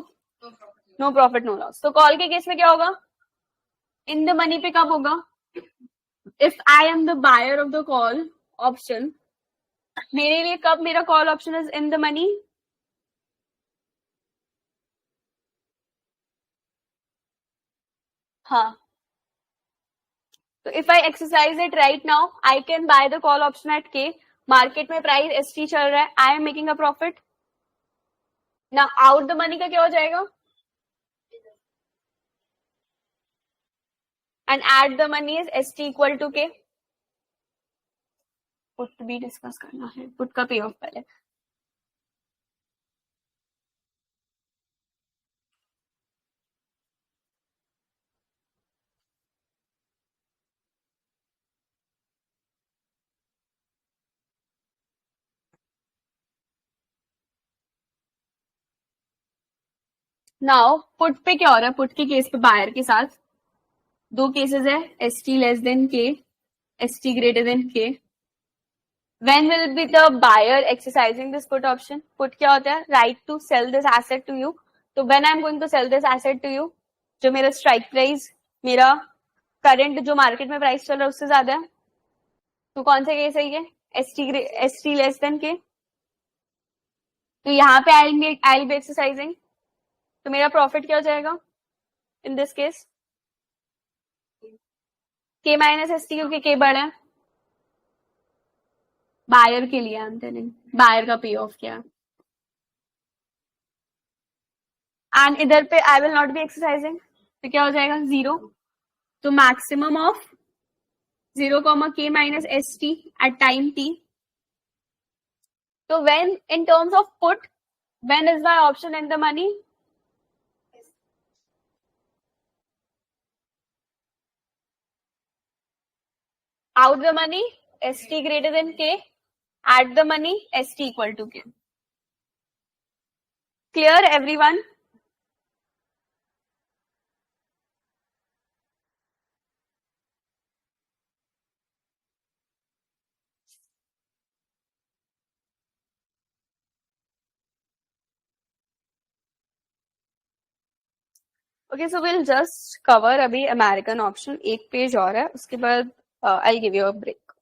no profit no loss. तो call के केस में क्या होगा? In the money पे कब होगा? If I am the buyer of the call option, मेरे लिए कब मेरा call option is in the money? हाँ. So if I exercise it right now, I can buy the call option at K. Market में price ST चल रहा है. I am making a profit. Now out the money का क्या हो जाएगा? And add the money is ST equal to K. Put भी discuss करना है. Put का pay off पहले. नाउ पुट पे क्या हो रहा है? पुट के केस पे बायर के साथ दो केसेस है, ST less than K, ST greater than K. When will be the buyer exercising this put option? Put क्या होता है? Right to sell this asset to you. तो when I'm going to sell this asset to you, जो मेरा strike price, मेरा current जो market में price चल रहा है उससे ज्यादा है, तो कौन सा केस है ये? ST less than K. तो यहाँ पे I'll be exercising. तो मेरा प्रॉफिट क्या हो जाएगा in this case? K minus ST, क्योंकि K बड़ा है बायर के लिए. हम टेलिंग बायर का पे ऑफ क्या. एंड इधर पे I will not be exercising, तो क्या हो जाएगा? 0. तो maximum of 0, K minus ST at time T. तो when in terms of put, when is my option in the money? Out the money, ST greater than K. At the money, ST equal to K. Clear, everyone? Okay, so we'll just cover अभी American option. एक page और है, उसके बाद I'll give you a break.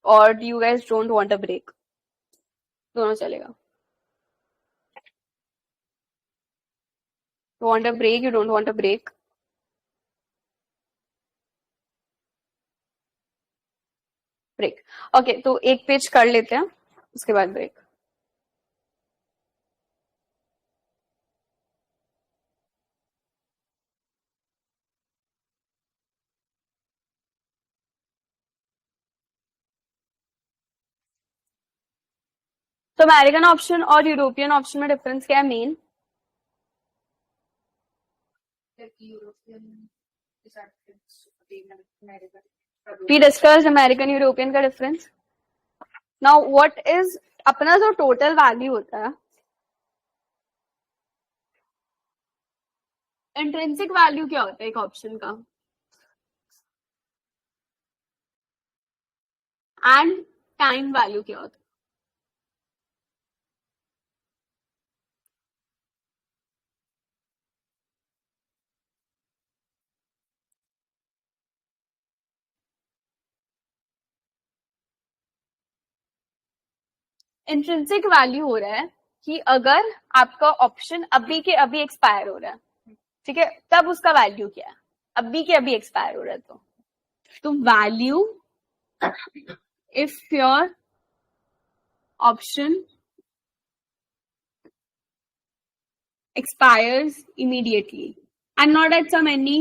Or do you guys don't want a break? दोनों चलेगा. You want a break? You don't want a break? Break. Okay, तो एक पेज कर लेते हैं, उसके बाद ब्रेक. तो अमेरिकन ऑप्शन और यूरोपियन ऑप्शन में डिफरेंस क्या है main? We discussed American European का डिफरेंस. नाउ व्हाट इज अपना जो टोटल वैल्यू होता है, इंट्रिंसिक वैल्यू क्या होता है एक ऑप्शन का, एंड टाइम वैल्यू क्या होता है? इंट्रिंसिक वैल्यू हो रहा है कि अगर आपका ऑप्शन अभी के अभी एक्सपायर हो रहा है, ठीक है, तब उसका वैल्यू क्या है? अभी के अभी एक्सपायर हो रहा है. तो तो value if your option expires immediately and not at some any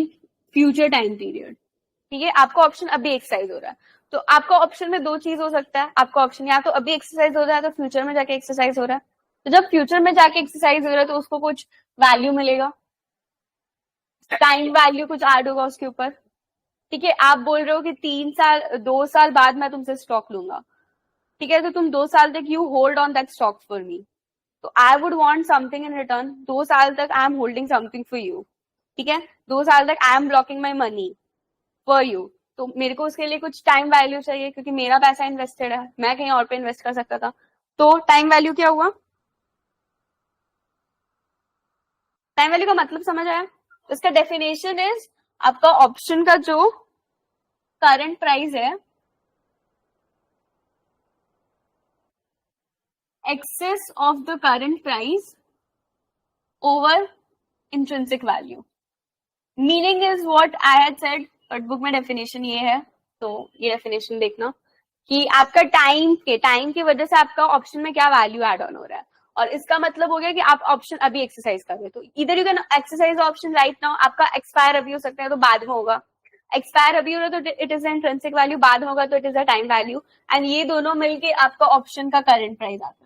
future time period. ठीक है, आपका ऑप्शन अभी एक्सरसाइज हो रहा है, तो आपका ऑप्शन में दो चीज हो सकता है. आपका ऑप्शन या तो अभी एक्सरसाइज हो रहा है तो फ्यूचर में जाके एक्सरसाइज हो रहा है. तो जब फ्यूचर में जाके एक्सरसाइज हो रहा है तो उसको कुछ वैल्यू मिलेगा, टाइम वैल्यू कुछ ऐड होगा उसके ऊपर. ठीक है, आप बोल रहे हो कि 3 साल 2 साल बाद मैं तुमसे स्टॉक लूंगा. ठीक है, तो तुम 2 साल तक you hold on that stock for me. तो I would want something in return. 2 साल तक I am holding something for you. ठीक है, 2 साल तक I am blocking my money for you. तो मेरे को उसके लिए कुछ टाइम वैल्यू चाहिए क्योंकि मेरा पैसा इन्वेस्टेड है, मैं कहीं और पे इन्वेस्ट कर सकता था. तो टाइम वैल्यू क्या हुआ? टाइम वैल्यू का मतलब समझ आया? इसका डेफिनेशन इज आपका ऑप्शन का जो करंट प्राइस है excess of the current price over intrinsic value. Meaning is what I had said, but book में डेफिनेशन ये है, तो ये डेफिनेशन देखना कि आपका टाइम की वजह से आपका ऑप्शन में क्या वैल्यू एड ऑन हो रहा है. और इसका मतलब हो गया कि आप ऑप्शन अभी एक्सरसाइज कर रहे हो, तो इधर you can exercise option right now. आपका एक्सपायर अभी हो सकता है तो बाद में होगा. एक्सपायर अभी हो रहा है तो इट इज इंट्रिंसिक वैल्यू, बाद में होगा तो it is a time value. And ये दोनों मिलके आपका ऑप्शन का करंट प्राइस आता है,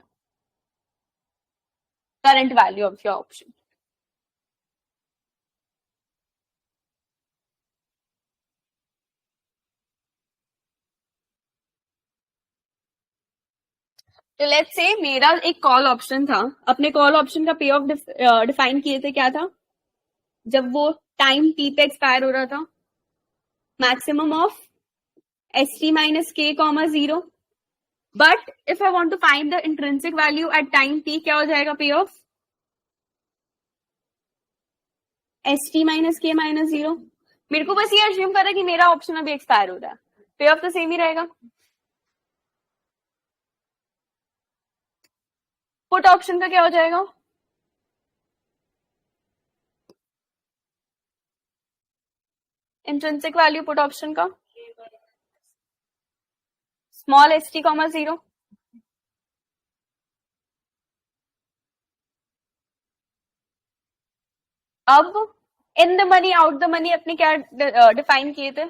current value of your option. तो लेट्स से मेरा एक कॉल ऑप्शन था. अपने कॉल ऑप्शन का पे ऑफ डिफाइन किए थे, क्या था? जब वो टाइम टी पे एक्सपायर हो रहा था, maximum of S T minus K comma 0. But if I want to find the intrinsic value at time T, क्या हो जाएगा pay off? S T minus K minus 0. मेरे को बस ये अज्यूम कर रहा है कि मेरा ऑप्शन अभी एक्सपायर हो रहा है, पे ऑफ तो सेम ही रहेगा. पुट ऑप्शन का क्या हो जाएगा? इंट्रिंसिक वैल्यू पुट ऑप्शन का स्मॉल एस टी कॉमा 0. अब इन the money out the money अपने क्या डिफाइन किए थे?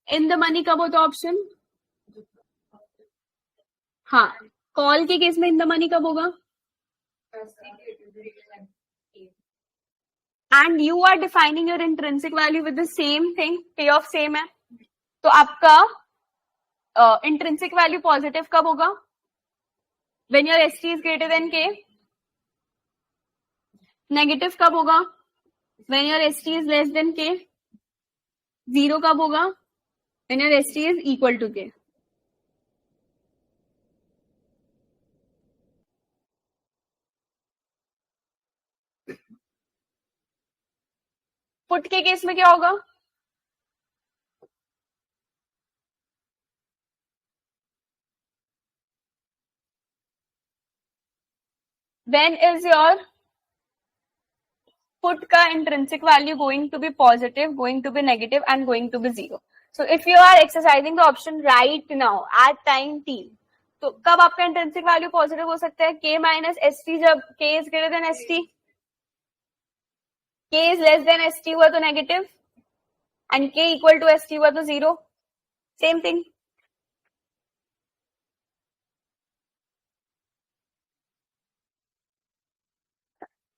इन द मनी कब होता ऑप्शन? हाँ, कॉल के केस में इन द मनी कब होगा? And you are defining your intrinsic value with the same thing, pay off same है. तो आपका इंट्रिंसिक वैल्यू पॉजिटिव कब होगा? When your S T is greater than K. Negative कब होगा? When your S T is less than K. 0 कब होगा? When your S T is equal to K. Put के केस में क्या होगा? When is your put ka intrinsic value going to be positive, going to be negative, and going to be 0? So if you are exercising the option right now at time t, तो कब आपका intrinsic value positive हो सकता है? k minus S T, जब k is greater than S T. k is less than S T हुआ तो negative, and k equal to S T हुआ तो 0. Same thing.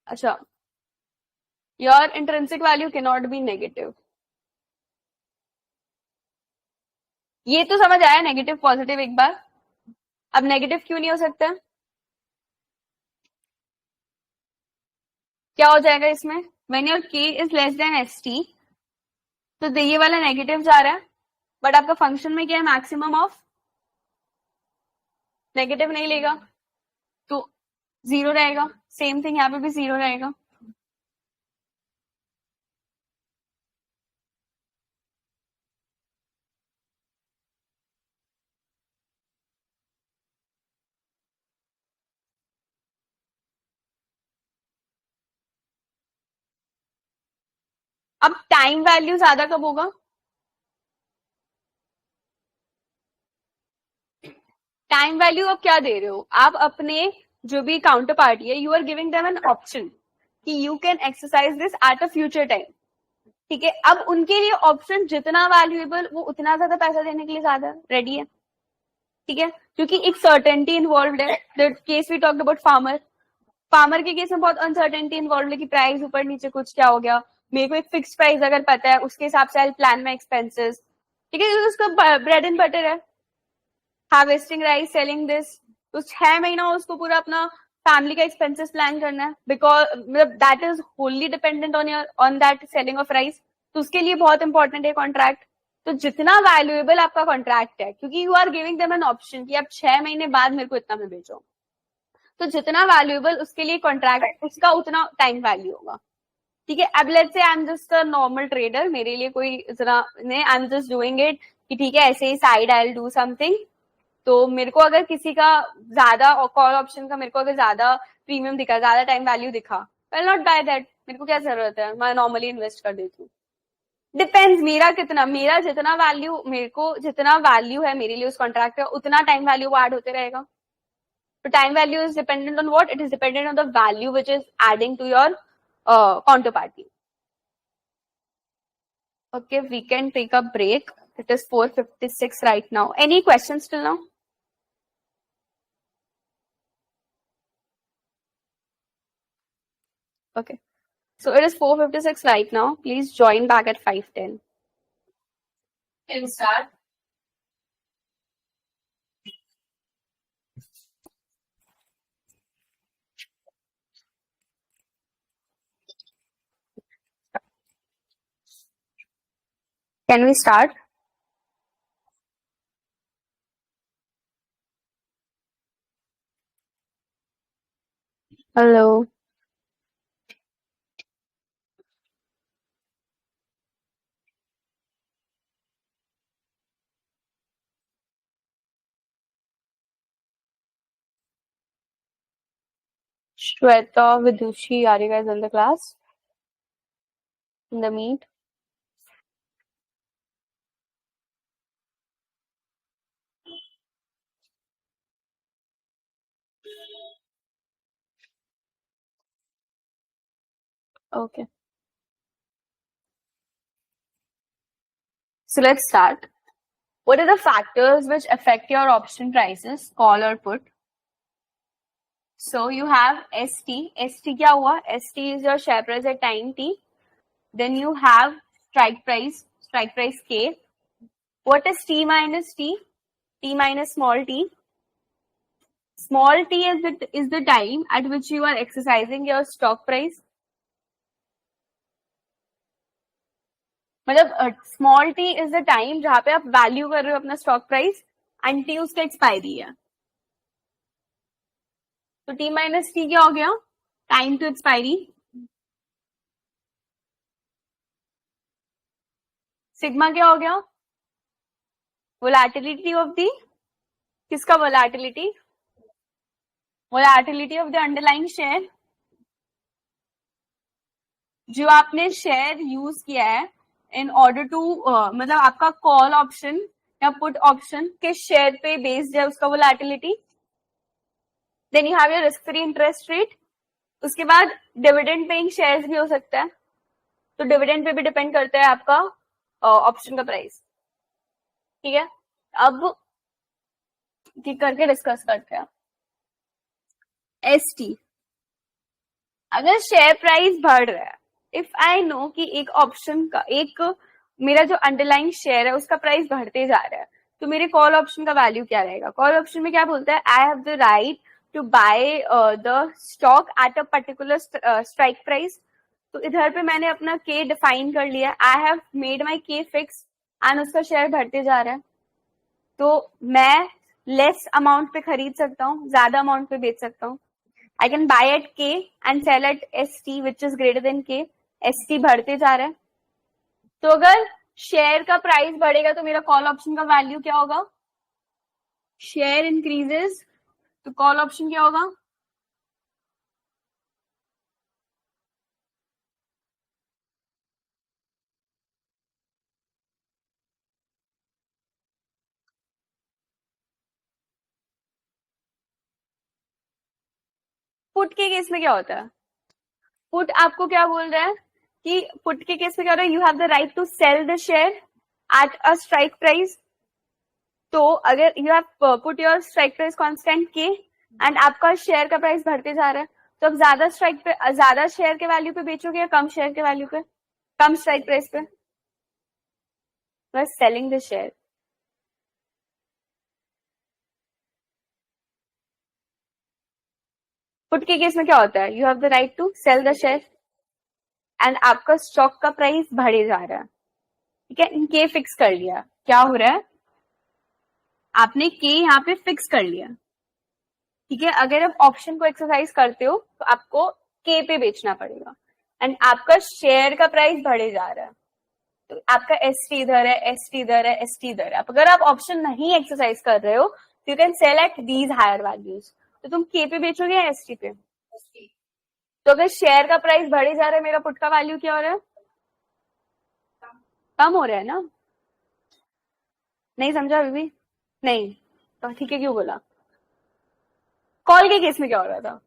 अच्छा, your intrinsic value can not be negative. ये तो समझ आया, नेगेटिव पॉजिटिव एक बार. अब नेगेटिव क्यों नहीं हो सकता? क्या हो जाएगा इसमें? When your k is less than S T, तो ये वाला नेगेटिव जा रहा है, बट आपका फंक्शन में क्या है? Maximum of. नेगेटिव नहीं लेगा तो 0 रहेगा. सेम थिंग यहाँ पे भी 0 रहेगा. अब टाइम वैल्यू ज्यादा कब होगा? टाइम वैल्यू आप क्या दे रहे हो, आप अपने जो भी काउंटर पार्टी है, you are giving them an option कि you can exercise this at a future time. ठीक है, अब उनके लिए ऑप्शन जितना वैल्यूएबल, वो उतना ज्यादा पैसा देने के लिए ज्यादा रेडी है। ठीक है, क्योंकि एक सर्टेनिटी इन्वॉल्व है। The case we talked about farmer, farmer के केस में बहुत अनसर्टेनिटी इन्वॉल्व है कि प्राइस ऊपर नीचे कुछ क्या हो गया, मेरे को एक फिक्स प्राइस अगर पता है उसके हिसाब से आई प्लान माई एक्सपेंसेस। ठीक है, उसका ब्रेड एंड बटर है हार्वेस्टिंग राइस, सेलिंग दिस। तो 6 महीना उसको पूरा अपना फैमिली का एक्सपेंसेस प्लान करना है, बिकॉज मतलब that is Holi dependent on your on that selling of rice. तो उसके लिए बहुत इंपॉर्टेंट है कॉन्ट्रैक्ट। तो जितना वैल्यूएबल आपका कॉन्ट्रैक्ट है, क्योंकि you are giving them an option कि आप 6 महीने बाद मेरे को इतना में बेचो, तो जितना वैल्यूएबल उसके लिए कॉन्ट्रैक्ट, उसका उतना टाइम वैल्यू होगा। ठीक है, अब let's say I am just a normal trader, मेरे लिए कोई इतना नहीं, I am just doing it कि ठीक है ऐसे ही side I will do something. तो मेरे को अगर किसी का ज्यादा कॉल ऑप्शन का मेरे को अगर ज्यादा प्रीमियम दिखा, ज्यादा टाइम वैल्यू दिखा, आई नॉट बाय दैट, मेरे को क्या जरूरत है, मैं नॉर्मली इन्वेस्ट कर देती हूँ। डिपेंड्स मेरा कितना, मेरा जितना वैल्यू, मेरे को जितना वैल्यू है मेरे लिए उस कॉन्ट्रैक्ट का, उतना टाइम वैल्यू वो ऐड होते रहेगा। तो time value is dependent on what, it is dependent on the value which is adding to your counter party. Okay, we can take a break. It is 4:56 right now. Any questions till now? Okay. So it is 4:56 right now. Please join back at 5:10. Can we start? Can we start? Hello. Shweta, Vidushi, are you guys in the class? In the meet? Okay. So let's start. What are the factors which affect your option prices, call or put? So you have ST. ST क्या हुआ? ST is your share price at time T. Then you have strike price K. What is T minus T? T minus small t. Small t is the time at which you are exercising your stock price. मतलब small T is the time जहां पे आप value कर रहे हो अपना stock price, and T उसका expiry है। तो टी माइनस टी क्या हो गया? Time to expiry. सिग्मा क्या हो गया? वोलैटिलिटी ऑफ दी, किसका volatility? Volatility of the underlying share. जो आपने शेयर यूज किया है इन ऑर्डर टू, मतलब आपका कॉल ऑप्शन या पुट ऑप्शन किस शेयर पे बेस्ड है, उसका volatility. Then you have your risk free interest rate. उसके बाद डिविडेंड पेइंग शेयर्स भी हो सकता है, तो डिविडेंड पे भी डिपेंड करता है आपका ऑप्शन का प्राइस। ठीक है, अब ठीक करके डिस्कस करते हैं। एसटी, अगर शेयर प्राइस बढ़ रहा है, इफ आई नो कि एक ऑप्शन का, एक मेरा जो अंडरलाइंग शेयर है उसका प्राइस बढ़ते जा रहा है, तो मेरे कॉल ऑप्शन का वैल्यू क्या रहेगा? कॉल ऑप्शन में क्या बोलता है? I have the right to buy the stock at a particular strike price. तो इधर पे मैंने अपना के डिफाइन कर लिया, आई हैव मेड माई के फिक्स, एंड उसका शेयर बढ़ते जा रहा है, तो मैं लेस अमाउंट पे खरीद सकता हूँ, ज्यादा अमाउंट पे बेच सकता हूँ। I can buy at K and sell at ST which is greater than K. ST बढ़ते जा रहा है, तो अगर शेयर का प्राइस बढ़ेगा तो मेरा कॉल ऑप्शन का वैल्यू क्या होगा? शेयर इंक्रीजेस तो कॉल ऑप्शन क्या होगा? पुट के केस में क्या होता है? पुट आपको क्या बोल रहा है कि पुट के केस में क्या हो रहा है, you have the right to sell the share at a strike price. तो अगर you have put your strike price constant K and आपका शेयर का प्राइस बढ़ते जा रहा है, तो अब ज्यादा शेयर के वैल्यू पे बेचोगे या कम शेयर के वैल्यू पे, कम स्ट्राइक प्राइस पे? बस सेलिंग द शेयर. पुट के केस में क्या होता है, you have the right to sell the share and आपका स्टॉक का प्राइस बढ़े जा रहा है. ठीक है, के फिक्स कर लिया. क्या हो रहा है, आपने के यहाँ पे फिक्स कर लिया. ठीक है, अगर आप ऑप्शन को एक्सरसाइज करते हो तो आपको के पे बेचना पड़ेगा एंड आपका शेयर का प्राइस बढ़े जा रहा है. तो आपका एस टी इधर है, एस टी इधर है, एस टी इधर है. अगर आप ऑप्शन नहीं एक्सरसाइज कर रहे हो तो you can sell at these higher values. तो तुम के पे बेचोगे या एस टी पे? तो अगर शेयर का प्राइस बढ़े जा रहा है, मेरा पुट का वैल्यू क्या हो रहा है, कम हो रहा है ना? नहीं समझा अभी भी? नहीं तो ठीक है, क्यों बोला? कॉल के केस में क्या हो रहा था,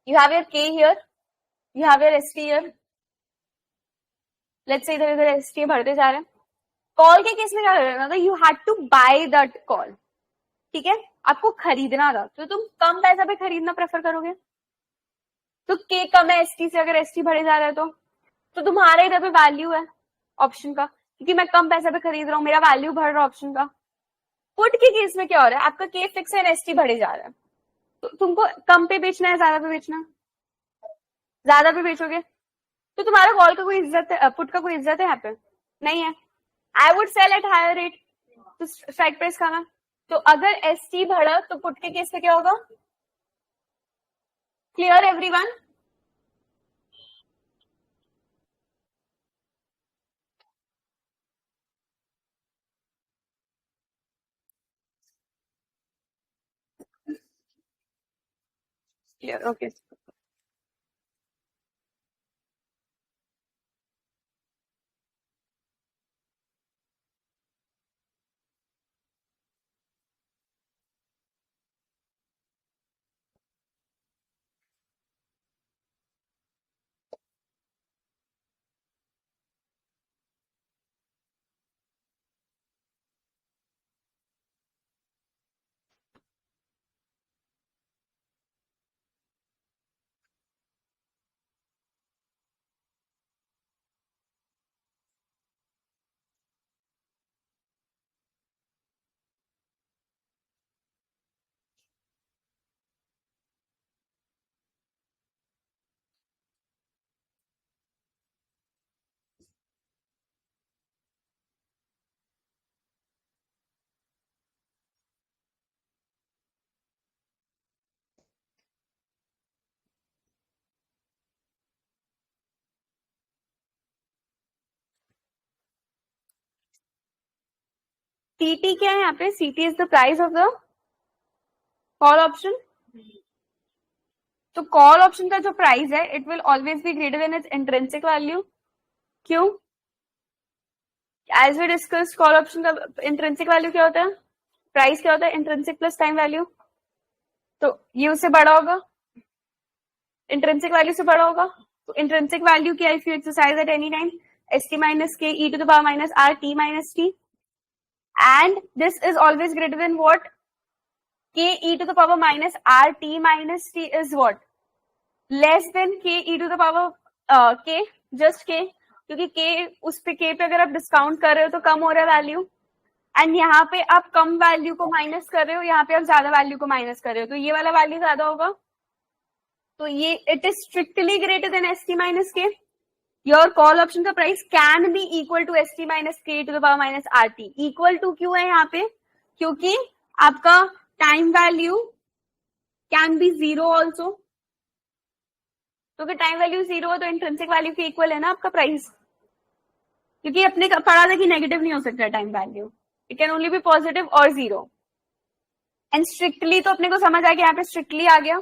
यू हैव योर के here, you have your S T here, let's say इधर इधर एस टी बढ़ते जा रहे हैं. कॉल के केस में क्या करना था, you had to buy that call. ठीक है, आपको खरीदना था, तो तुम कम पैसा पे खरीदना प्रेफर करोगे. तो के कम है एस टी से, अगर एस टी बढ़े जा रहा है तो तुम्हारे इधर पे वैल्यू है ऑप्शन का, क्योंकि मैं कम पैसे पे खरीद रहा हूँ, मेरा वैल्यू बढ़ रहा है ऑप्शन का. पुट के केस में क्या हो रहा है, आपका के फिक्स है, एस टी बढ़े जा रहा है. तो तुमको कम पे बेचना है, ज्यादा पे बेचना है? ज्यादा पे बेचोगे तो तुम्हारा कॉल का कोई इज्जत है, पुट का कोई इज्जत है यहाँ पे? नहीं है. I would sell at higher rate, तो स्ट्राइक प्राइस कम है. तो अगर एस टी बढ़ा तो पुट के केस में क्या होगा? Clear everyone? Clear, okay. C T क्या है यहाँ पे, C T is the price of the call option. तो कॉल ऑप्शन का जो प्राइस है, it will always be greater than its intrinsic value. क्यों? As we discuss, call option का इंट्रिंसिक वैल्यू क्या होता है, प्राइस क्या होता है, इंट्रिंसिक प्लस टाइम वैल्यू. तो ये उससे बड़ा होगा, इंट्रिंसिक वैल्यू से बड़ा होगा. तो इंट्रिंसिक वैल्यू क्या, if you exercise at any time, S T minus K E to the power minus R T minus T, and this is always greater than what, k e to the power minus r t minus t is what, less than k e to the power k, just k, क्योंकि k उस पे k पे अगर आप discount कर रहे हो तो कम हो रहा है वैल्यू, एंड यहाँ पे आप कम वैल्यू को माइनस कर रहे हो, यहाँ पे आप ज्यादा वैल्यू को माइनस कर रहे हो, तो ये वाला वैल्यू ज्यादा होगा. तो ये it is strictly greater than S T minus K. Your call option का price can be equal to S T minus K to the power minus R T. Equal to क्यों है यहाँ पे, क्योंकि आपका time value can be zero also. तो अगर time value zero हो तो इंट्रिंसिक वैल्यू के इक्वल है ना आपका प्राइस, क्योंकि अपने पढ़ा था कि नेगेटिव नहीं हो सकता time value, it can only be positive और जीरो. एंड स्ट्रिक्टली तो अपने को समझ आ गया, यहाँ पे स्ट्रिक्टली आ गया.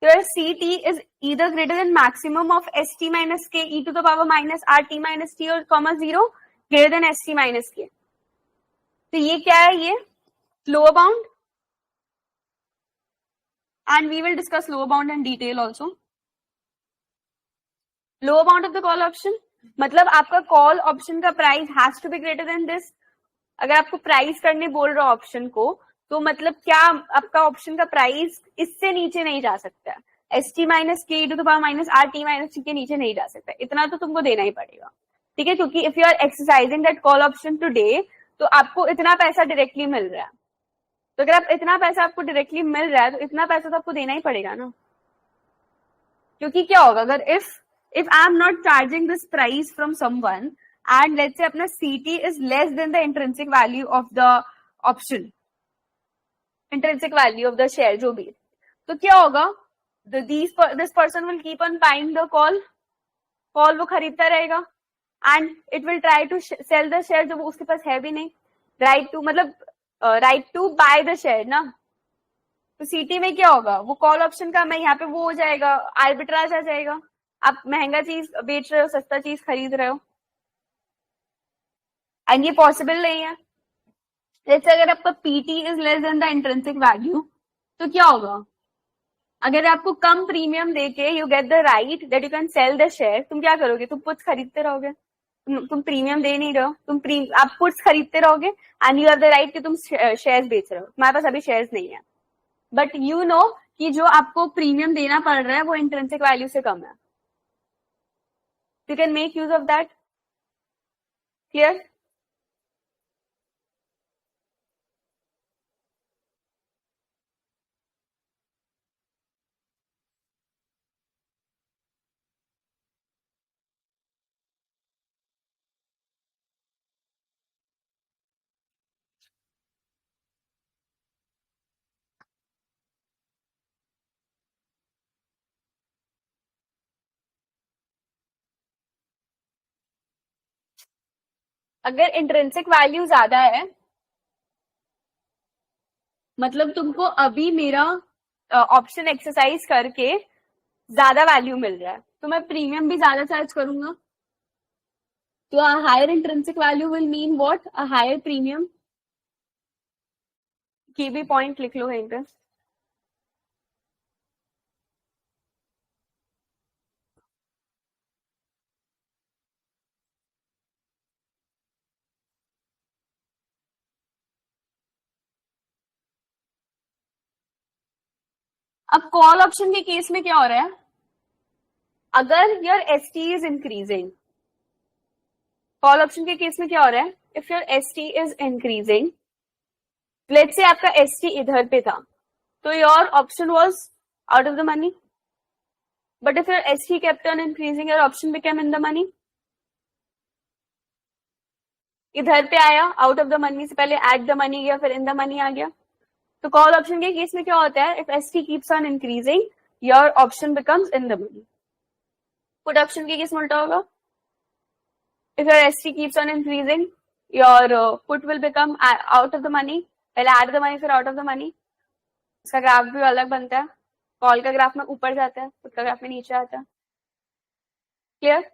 Where Ct is either greater than maximum of st minus k e to the power minus rt minus t or comma 0 greater than st minus k. तो ये क्या है, ये lower bound. and we will discuss lower bound in detail also. Lower bound of the call option मतलब आपका call option का price has to be greater than this. अगर आपको प्राइस करने बोल रहा ऑप्शन को, तो मतलब क्या आपका ऑप्शन का प्राइस इससे नीचे नहीं जा सकता. st minus K to the power minus R T minus T के नीचे नहीं जा सकता. इतना तो तुमको देना ही पड़ेगा, ठीक है, क्योंकि if you are exercising that call option today, तो आपको इतना पैसा डायरेक्टली मिल रहा है. तो अगर आप इतना पैसा आपको डायरेक्टली मिल रहा है, तो इतना पैसा तो आपको देना ही पड़ेगा ना. क्योंकि क्या होगा अगर if I am not charging this price from someone and let's say अपना CT is less than the intrinsic value of the option, intrinsic value of the share जो भी, तो क्या होगा, this person will keep on buying the call वो खरीदता रहेगा and it will try to sell the share जो उसके पास है भी नहीं. right to buy the share ना. तो सीटी में क्या होगा, वो कॉल ऑप्शन का मैं यहाँ पे वो हो जाएगा, आर्बिट्राज आ जाएगा. आप महंगा चीज बेच रहे हो, सस्ता चीज खरीद रहे हो, एंड ये पॉसिबल नहीं है. जैसे अगर आपका PT is less than the intrinsic value, तो क्या होगा, अगर आपको कम प्रीमियम देके you get the right that you can cell the share, तुम क्या करोगे, तुम पुट्स खरीदते रहोगे. तुम प्रीमियम दे नहीं रहे हो, आप पुट्स खरीदते रहोगे and you have the right कि तुम शेयर्स बेच रहे हो. तुम्हारे पास अभी शेयर्स नहीं है, बट यू नो कि जो आपको प्रीमियम देना पड़ रहा है वो इंट्रिंसिक वैल्यू से कम है. You can make use of that. Clear? अगर इंट्रिंसिक वैल्यू ज्यादा है, मतलब तुमको अभी मेरा ऑप्शन एक्सरसाइज करके ज्यादा वैल्यू मिल रहा है, तो मैं प्रीमियम भी ज्यादा चार्ज करूंगा. तो a higher intrinsic value will mean what, a higher premium. की भी पॉइंट लिख लो कहीं पे. अब कॉल ऑप्शन के केस में क्या हो रहा है, अगर your ST is increasing, call option के केस में क्या हो रहा है, if your ST is increasing, let's say आपका एसटी इधर पे था, तो your option was out of the money. But if your ST kept on increasing, your option became in the money. इधर पे आया, आउट ऑफ द मनी से पहले एट द मनी गया, फिर इन द मनी आ गया. तो कॉल ऑप्शन के केस में क्या होता है, if ST keeps on increasing, your option becomes in the money. Put option के केस में उल्टा होगा, if your ST keeps on increasing, your put will become out of the money. पहले add the money फिर out of the money. इसका graph भी अलग बनता है. कॉल का ग्राफ में ऊपर जाता है, पुट का ग्राफ में नीचे आता है. क्लियर?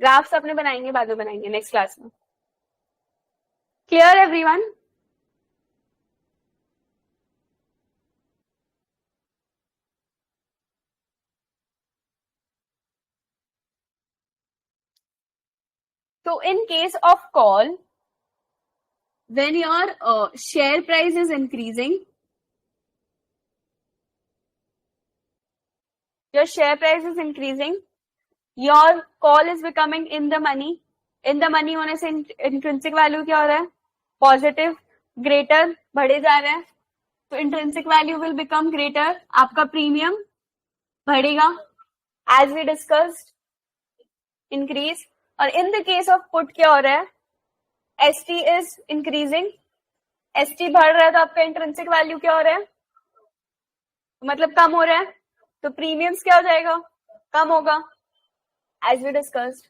ग्राफ्स अपने बनाएंगे, बाद में बनाएंगे नेक्स्ट क्लास में. Clear everyone? So in case of call, when your share price is increasing, your share price is increasing, your call is becoming in the money. In the money होने से intrinsic value क्या हो रहा है, positive, greater, बढ़े जा रहा है. तो intrinsic value will become greater, आपका प्रीमियम बढ़ेगा, as we discussed, increase. और इन द केस ऑफ पुट क्या हो रहा है, एसटी इज इंक्रीजिंग, एसटी बढ़ रहा है, तो आपका इंट्रिंसिक वैल्यू क्या हो रहा है, मतलब कम हो रहा है, तो प्रीमियम्स क्या हो जाएगा, कम होगा, as we discussed.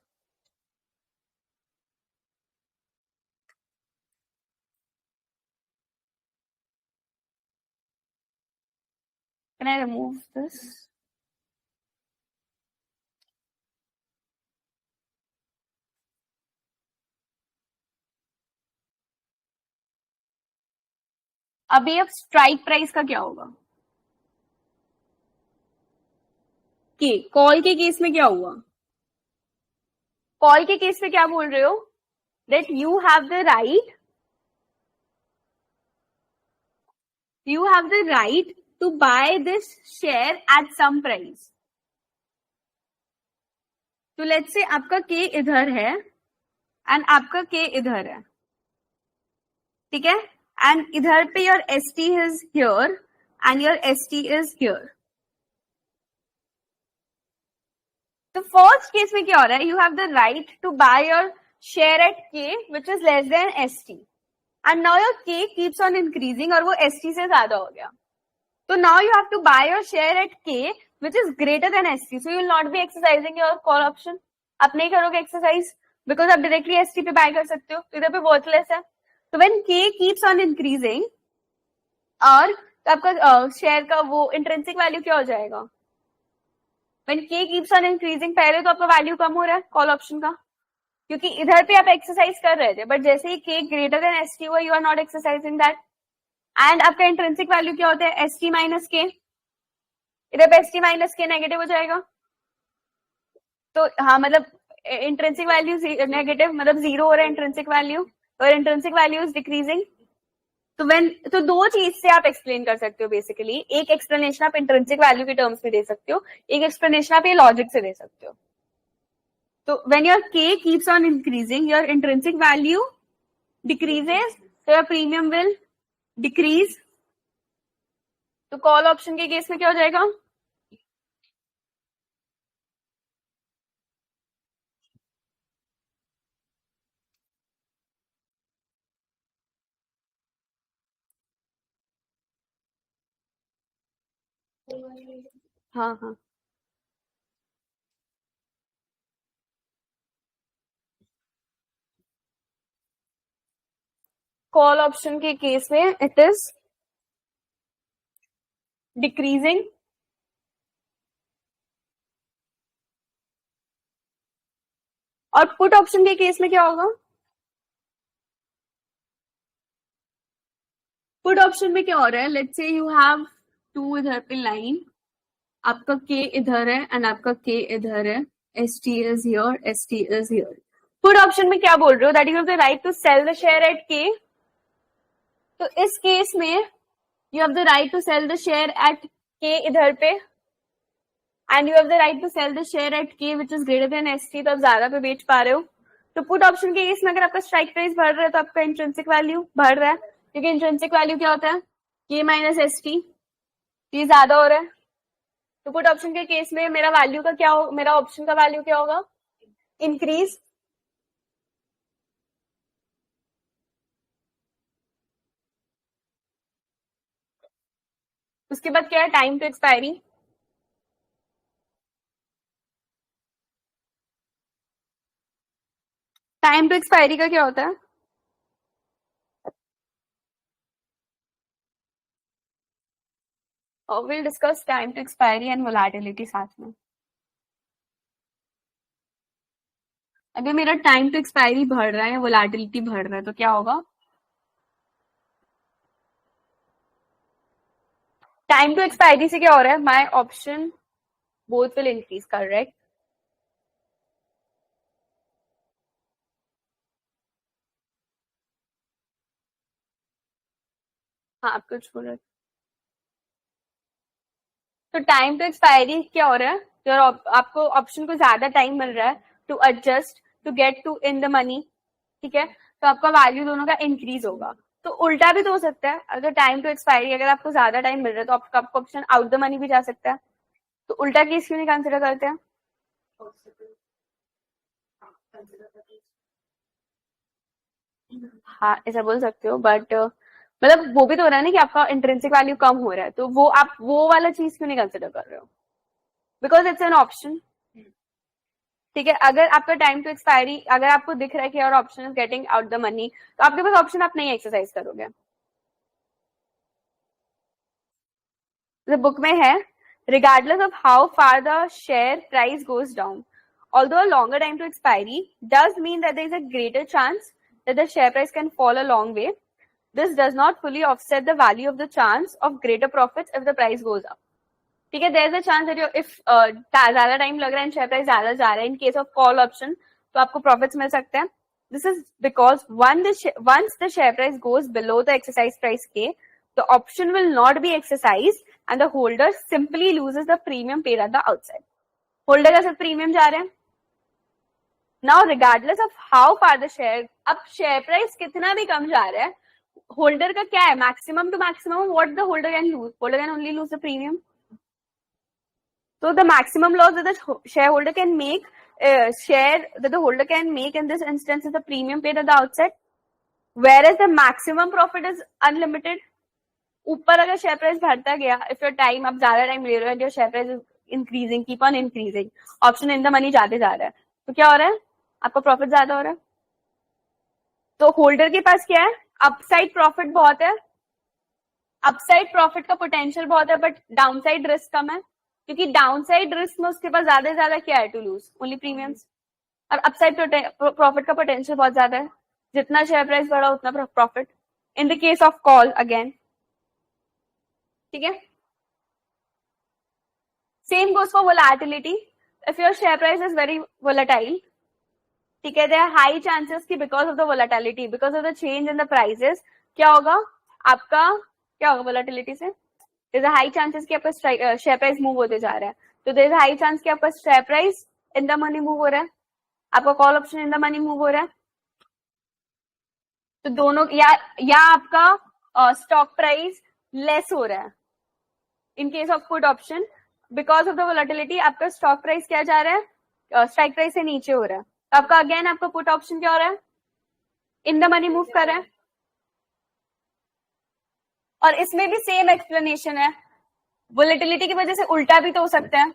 Can I remove this? अभी अब स्ट्राइक प्राइस का क्या होगा, के कॉल के केस में क्या हुआ? कॉल के केस में क्या बोल रहे हो? That you have the right to buy this share at some price. तो लेट्स से आपका के इधर है एंड आपका के इधर है, ठीक है, एंड इधर पे your ST is here and your ST is here. तो फर्स्ट केस में क्या हो रहा है? You have the right to buy your share at K which is less than ST and now your K keeps on increasing और वो ST से ज्यादा हो गया. तो now you have to buy your share at K which is greater than ST. So you will not be exercising your call option. आप नहीं करोगे एक्सरसाइज बिकॉज आप डायरेक्टली ST पे बाय कर सकते हो, इधर पे वर्थलेस है. तो व्हेन के कीप्स ऑन इंक्रीजिंग और तो आपका शेयर का वो इंट्रिंसिक वैल्यू क्या हो जाएगा? व्हेन के कीप्स ऑन इंक्रीजिंग पहले तो आपका वैल्यू कम हो रहा है कॉल ऑप्शन का, क्योंकि इधर पे आप एक्सरसाइज कर रहे थे, बट जैसे ही के ग्रेटर देन ST हुआ you are not exercising that. And आपका इंट्रिंसिक वैल्यू क्या होता है? ST माइनस के. इधर पे ST माइनस के नेगेटिव हो जाएगा. तो हाँ, मतलब इंट्रिंसिक वैल्यू नेगेटिव मतलब जीरो हो रहा है इंट्रिंसिक वैल्यू और इंट्रिंसिक वैल्यू इज डिक्रीजिंग. तो दो चीज से आप एक्सप्लेन कर सकते हो बेसिकली. एक एक्सप्लेनेशन आप इंट्रिंसिक वैल्यू के टर्म्स में दे सकते हो, एक एक्सप्लेनेशन आप ये लॉजिक से दे सकते हो. तो when your K keeps on increasing your intrinsic value decreases, so your premium will decrease. तो कॉल ऑप्शन के केस में क्या हो जाएगा? हाँ हाँ, कॉल ऑप्शन के केस में इट इज डिक्रीजिंग. और पुट ऑप्शन के केस में क्या होगा? पुट ऑप्शन में क्या हो रहा है? Let's say you have to इधर पे लाइन, आपका के इधर है एंड आपका के इधर है. ST is here, ST is here. Put option में क्या बोल रहे हो? That you have the right to sell the share at K. तो इस केस में you have the right to sell the share at K इधर पे and you have the right to sell the share at K which is greater than ST. तो आप ज्यादा पे बेच पा रहे हो. तो पुट ऑप्शन के केस में अगर आपका स्ट्राइक प्राइस बढ़ रहा है तो आपका इंट्रिंसिक वैल्यू बढ़ रहा है, क्योंकि इंट्रिंसिक वैल्यू क्या होता है? के माइनस ST. ये ज्यादा हो रहा है. तो पुट ऑप्शन के केस में मेरा वैल्यू का क्या हो, मेरा ऑप्शन का वैल्यू क्या होगा? इंक्रीज. उसके बाद क्या है? Time to expiry. Time to expiry का क्या होता है? और will discuss time to expiry and volatility साथ में. अगर मेरा टाइम टू एक्सपायरी बढ़ रहा है, वोलेटिलिटी बढ़ रहा है, तो क्या होगा? टाइम टू एक्सपायरी से क्या हो रहा है? My option both will increase. Correct. हाँ, आप कुछ बोल रहे. तो टाइम टू एक्सपायरी क्या हो रहा है? आपको ऑप्शन को ज्यादा टाइम मिल रहा है to adjust to get to in the money, ठीक है, तो आपका वैल्यू दोनों का इंक्रीज होगा. तो उल्टा भी तो हो सकता है. अगर टाइम टू एक्सपायरी अगर आपको ज्यादा टाइम मिल रहा है तो आपका ऑप्शन आउट द मनी भी जा सकता है. तो उल्टा केस क्यों नहीं कंसिडर करते हैं? हाँ, ऐसा बोल सकते हो, बट मतलब वो भी तो हो रहा है ना कि आपका इंट्रिंसिक वैल्यू कम हो रहा है. तो वो आप वो वाला चीज क्यों नहीं कंसिडर कर रहे हो? Because it's an option. ठीक है, अगर आपका टाइम टू एक्सपायरी अगर आपको दिख रहा है कि और option is getting out the money, तो आपके पास ऑप्शन आप नहीं एक्सरसाइज करोगे. बुक में है regardless of how far the share price goes down, although a longer time to expiry does mean that there is a greater chance that the share price can fall a long way, this does not fully offset the value of the chance of greater profits if the price goes up. ठीक है, there is a chance that if ज्यादा time लग रहा है, share price ज्यादा जा रहा है, in case of call option तो आपको प्रॉफिट्स मिल सकते हैं. This is because once the share price goes below the exercise price K, the option will not be exercised and the holder simply loses the premium paid at the outside. Holder का सिर्फ premium जा रहे हैं. Now regardless of how far the share, अब share price कितना भी कम जा रहा है, होल्डर का क्या है, maximum to maximum what the holder can lose, holder can only lose the premium. So the maximum loss that the shareholder can make, that the holder can make in this instance is the premium paid at the outset, whereas the maximum profit is unlimited. ऊपर अगर share price बढ़ता गया, if your time आप ज्यादा time ले रहे हो and your share price is increasing, keep on increasing, option in the money जाते जा रहा है, तो क्या हो रहा है, आपका प्रॉफिट ज्यादा हो रहा है. तो होल्डर के पास क्या है, अपसाइड प्रॉफिट बहुत है, अपसाइड प्रॉफिट का पोटेंशियल बहुत है, बट डाउनसाइड रिस्क कम है, क्योंकि डाउनसाइड रिस्क में उसके पास ज्यादा से ज्यादा क्या है, टू लूज ओनली प्रीमियम्स. और अपसाइड प्रॉफिट का पोटेंशियल बहुत ज्यादा है, जितना शेयर प्राइस बढ़ा उतना profit in the case of call again. ठीक है, same goes for volatility. If your share price is very volatile, ठीक है, देयर आर हाई चांसेस कि because of the volatility, because of the change in the prices, क्या होगा आपका, क्या होगा वोलेटिलिटी से, देयर इज हाई चांसेस कि आपका शेयर प्राइस मूव होते जा रहा है. तो देयर इज हाई चांस कि आपका share price in the money move हो रहा है, आपका call option in the money move हो रहा है. तो दोनों या आपका स्टॉक प्राइस लेस हो रहा है. In case of put option, because of the volatility आपका स्टॉक प्राइस क्या जा रहा है, स्ट्राइक प्राइस से नीचे हो रहा है. तो आपका अगेन आपका पुट ऑप्शन क्या हो रहा है, इन द मनी मूव कर रहा है. और इसमें भी सेम एक्सप्लेनेशन है, वोलेटिलिटी की वजह से उल्टा भी तो हो सकता है,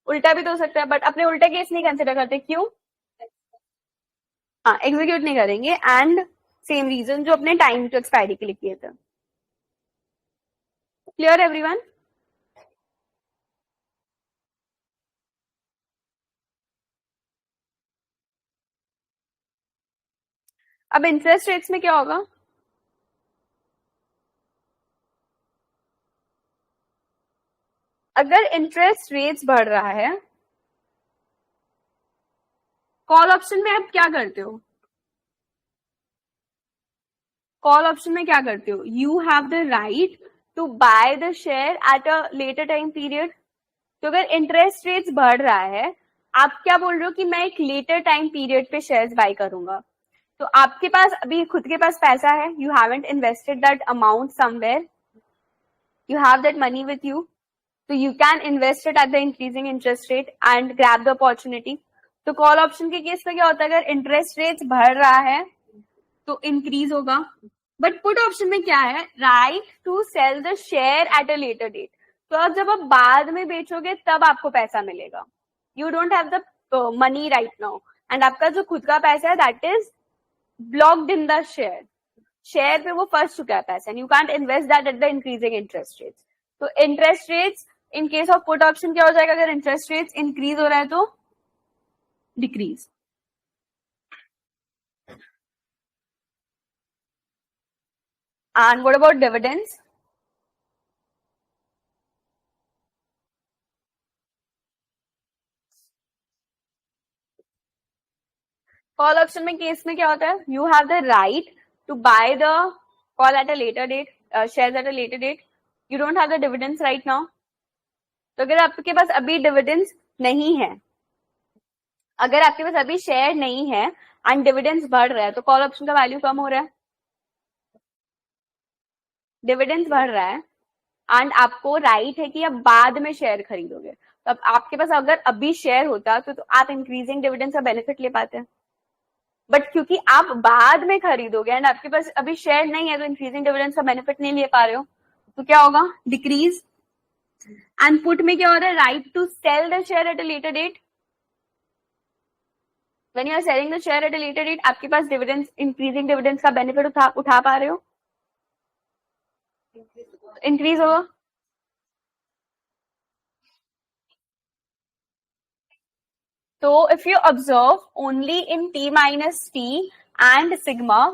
उल्टा भी तो हो सकता है, बट अपने उल्टा केस नहीं कंसिडर करते. क्यों, हाँ, एग्जीक्यूट नहीं करेंगे, एंड सेम रीजन जो अपने टाइम टू एक्सपायरी के लिए किए थे. Clear everyone? अब इंटरेस्ट रेट्स में क्या होगा, अगर इंटरेस्ट रेट्स बढ़ रहा है, कॉल ऑप्शन में आप क्या करते हो, कॉल ऑप्शन में क्या करते हो, you have the right to buy the share at a later time period. तो अगर इंटरेस्ट रेट्स बढ़ रहा है, आप क्या बोल रहे हो कि मैं एक लेटर टाइम पीरियड पे शेयर्स बाय करूंगा. तो आपके पास अभी खुद के पास पैसा है, you haven't invested that amount somewhere, you have that money with you, तो you can invest it at the increasing interest rate and grab the opportunity. तो कॉल ऑप्शन के केस में क्या होता है, अगर इंटरेस्ट रेट्स बढ़ रहा है तो इंक्रीज होगा. बट पुट ऑप्शन में क्या है, right to sell the share at a later date. तो अब जब आप बाद में बेचोगे तब आपको पैसा मिलेगा, you don't have the money right now, and आपका जो खुद का पैसा है that is blocked in the share, share पे वो फंस चुका है पैसा, and you can't invest that at the increasing interest rates. तो interest rates in case of put option क्या हो जाएगा, अगर इंटरेस्ट रेट्स इंक्रीज हो रहा है तो decrease. And what about dividends? Call option में केस में क्या होता है, you have the right to buy the call at a later date, shares at a later date, you don't have the dividends right now. तो अगर आपके पास अभी dividends नहीं है, अगर आपके पास अभी शेयर नहीं है एंड डिविडेंड्स बढ़ रहा है, तो कॉल ऑप्शन का वैल्यू कम हो रहा है. डिविडेंड्स बढ़ रहा है एंड आपको राइट है कि आप बाद में शेयर खरीदोगे. तो अब आपके पास अगर अभी शेयर होता तो आप इंक्रीजिंग डिविडेंड्स का बेनिफिट ले पाते हैं, बट क्योंकि आप बाद में खरीदोगे एंड आपके पास अभी शेयर नहीं है, तो इंक्रीजिंग डिविडेंड्स का बेनिफिट नहीं ले पा रहे हो, तो क्या होगा, डिक्रीज. एंड पुट में क्या हो रहा है, right to sell the share at a later date. When you are selling the share at a later date, आपके पास डिविडेंड्स, इंक्रीजिंग डिविडेंड्स का बेनिफिट उठा पा रहे हो, इंक्रीज होगा. तो if you observe only in T minus T and sigma,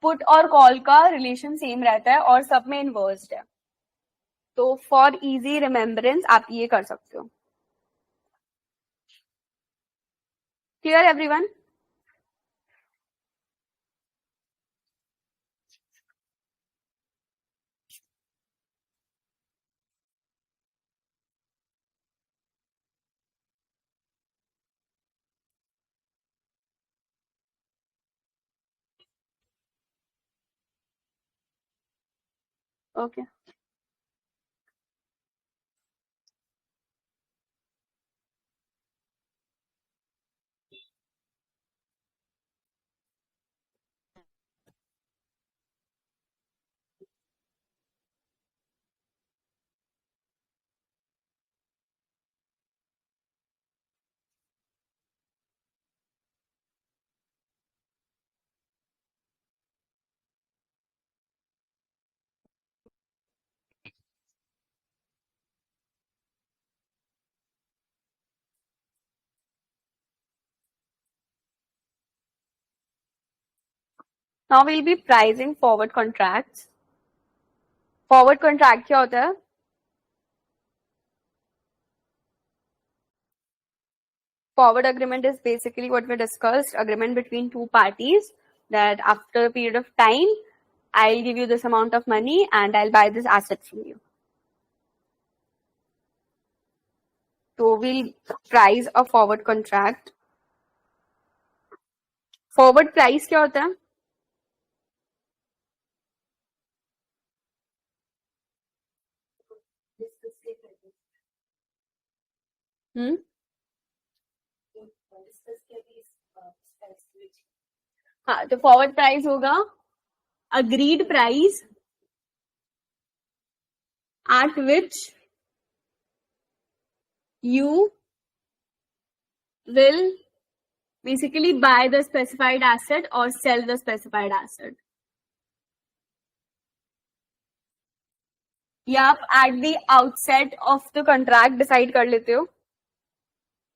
put और कॉल का रिलेशन सेम रहता है और सब में इनवर्स्ड है. तो फॉर इजी रिमेम्बरेंस आप ये कर सकते हो. Clear everyone? Okay. Now we'll be pricing forward contracts. Forward contract क्या होता है? Forward agreement is basically what we discussed, agreement between two parties that after a period of time, I'll give you this amount of money and I'll buy this asset from you. So we'll price a forward contract. Forward price क्या होता है? हाँ, तो forward price होगा agreed price at which you will basically buy the specified asset or sell the specified asset. या आप at the outset of the contract decide कर लेते हो.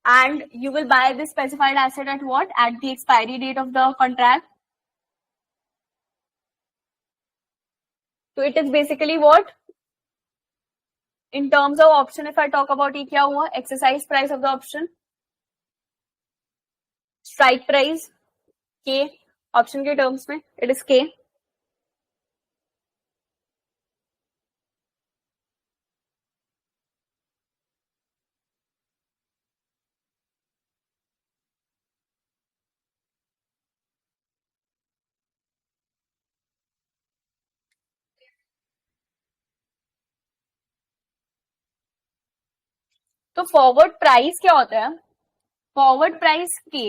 And you will buy the specified asset at what? At the expiry date of the contract. So it is basically what? In terms of option, if I talk about ये क्या हुआ? Exercise price of the option. Strike price. K. Option के terms में it is K. तो forward price क्या होता है? Forward price K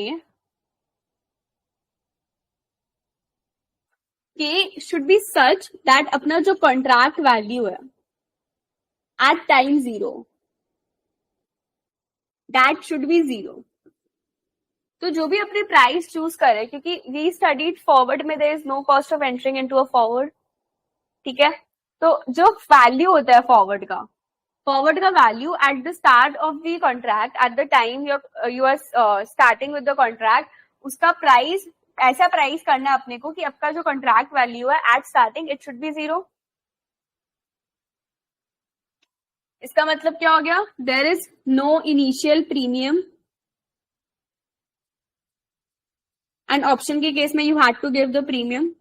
should be such that अपना जो कॉन्ट्रैक्ट वैल्यू है at time 0 that should be 0. तो जो भी अपने प्राइस चूज करे, क्योंकि वी स्टडीड फॉरवर्ड में there is no cost of entering into a forward. ठीक है, तो जो वैल्यू होता है फॉरवर्ड का value at the start of the contract, at the time you are starting with the contract, उसका प्राइस ऐसा प्राइस करना है अपने को कि आपका जो कॉन्ट्रैक्ट वैल्यू है at starting it should be 0. इसका मतलब क्या हो गया? There is no initial premium. And option के केस में you had to give the premium.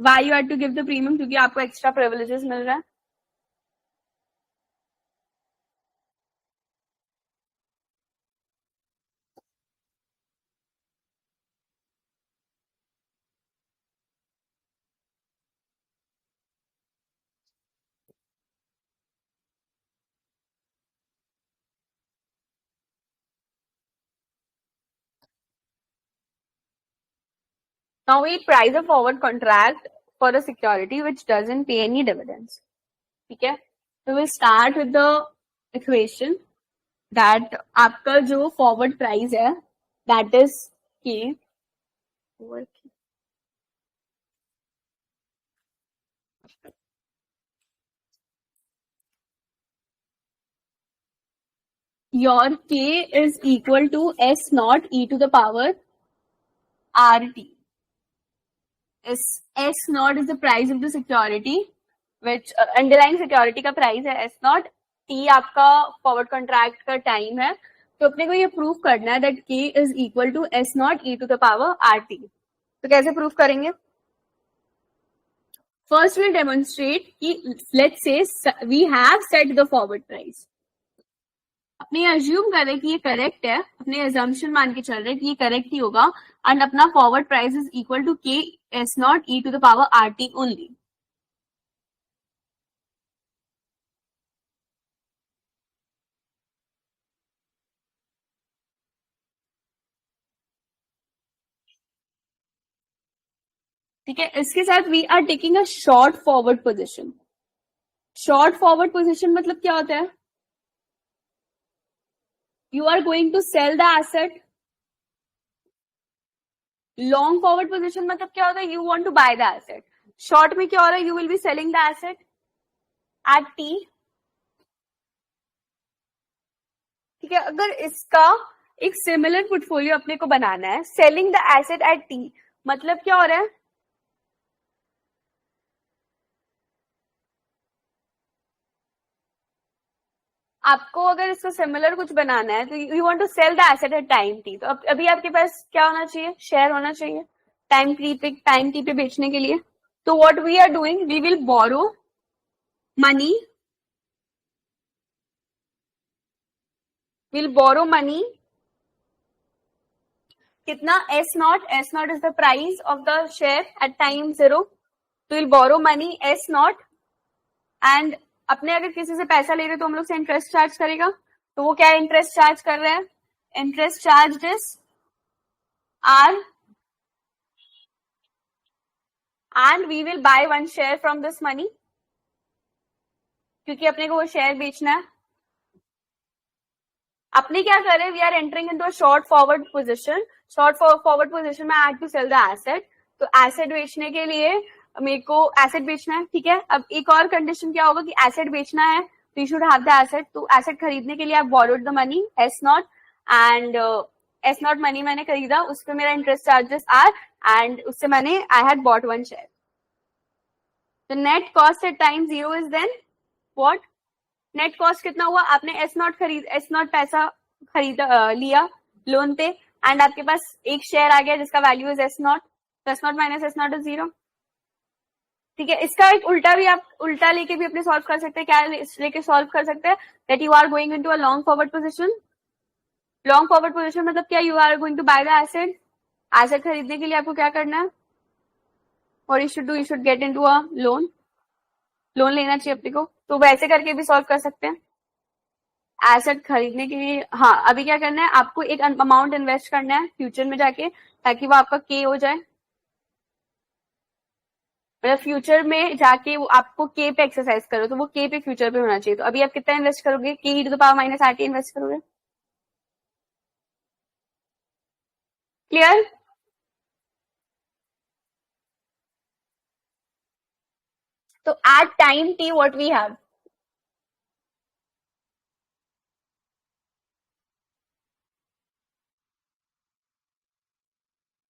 Why you had to give the premium? क्योंकि आपको एक्स्ट्रा प्रिविलेजेस मिल रहा है. Now we price a forward contract for a security which doesn't pay any dividends. ठीक है, so we'll start with the equation that आपका जो forward price है that is K over K. Your K is equal to S naught e to the power RT. S naught is the price of the security which underline security का price है S not, T आपका forward contract का time है, तो अपने को ये prove करना है that K is equal to S naught E to the power R T. तो कैसे प्रूव करेंगे? फर्स्ट विल डेमोन्स्ट्रेट कि let's say we have set the forward price. अपने अज्यूम करें कि ये करेक्ट है, अपने अजम्पशन मान के चल रहे हैं कि ये करेक्ट ही होगा, एंड अपना forward price is equal to K S naught E to the power are T only. ठीक है, इसके साथ we are taking a short forward position. Short forward position मतलब क्या होता है? You are going to sell the asset. Long forward position मतलब क्या होता है? You want to buy the asset. Short में क्या हो रहा है? You will be selling the asset at T. ठीक है, अगर इसका एक सिमिलर पोर्टफोलियो अपने को बनाना है, selling the asset at T मतलब क्या हो रहा है? आपको अगर इसको सिमिलर कुछ बनाना है तो you want to sell the asset at time t, तो अभी आपके पास क्या होना चाहिए? शेयर होना चाहिए टाइम टी पे बेचने के लिए। तो what we are doing, we will borrow money, will borrow money. कितना? S naught is the price of the share at time 0, तो will borrow money S naught, and अपने अगर किसी से पैसा ले रहे तो हम लोग से इंटरेस्ट चार्ज करेगा, तो वो क्या इंटरेस्ट चार्ज कर रहे हैं? Interest charges are, and we will buy one share from this money, क्योंकि अपने को वो शेयर बेचना है। अपने क्या कर रहे हैं? We are entering into a short forward position. Short forward position में I have to sell the asset, तो एसेट बेचने के लिए मेरे को एसेट बेचना है। ठीक है, अब एक और कंडीशन क्या होगा कि एसेट बेचना है तो you should have the asset. तो एसेट खरीदने के लिए आप borrowed the money S naught, and S not money मैंने खरीदा, उस पर मेरा इंटरेस्ट चार्जेस आर, एंड उससे मैंने I had bought one share. The net cost at time 0 is then what? Net cost कितना हुआ? आपने एस नॉट पैसा खरीदा लिया लोन पे, एंड आपके पास एक शेयर आ गया जिसका वैल्यू इज एस नॉट, तो S naught minus S naught is 0। ठीक है, इसका एक उल्टा भी आप उल्टा लेके भी अपने सॉल्व कर सकते हैं। क्या लेके सॉल्व कर सकते हैं? That you are going into a long forward position. Long forward position मतलब क्या? You are going to buy the asset. Asset खरीदने के लिए आपको क्या करना है? और you should get into a loan लेना चाहिए अपने को, तो वैसे करके भी सॉल्व कर सकते हैं। एसेट खरीदने के लिए, हाँ, अभी क्या करना है? आपको एक अमाउंट इन्वेस्ट करना है फ्यूचर में जाके, ताकि वो आपका के हो जाए। मतलब फ्यूचर में जाके वो आपको के पे एक्सरसाइज करो, तो वो के पे फ्यूचर पे होना चाहिए। तो अभी आप कितना इन्वेस्ट करोगे? K E to the power minus R T invest करोगे। क्लियर? तो at time T what we have,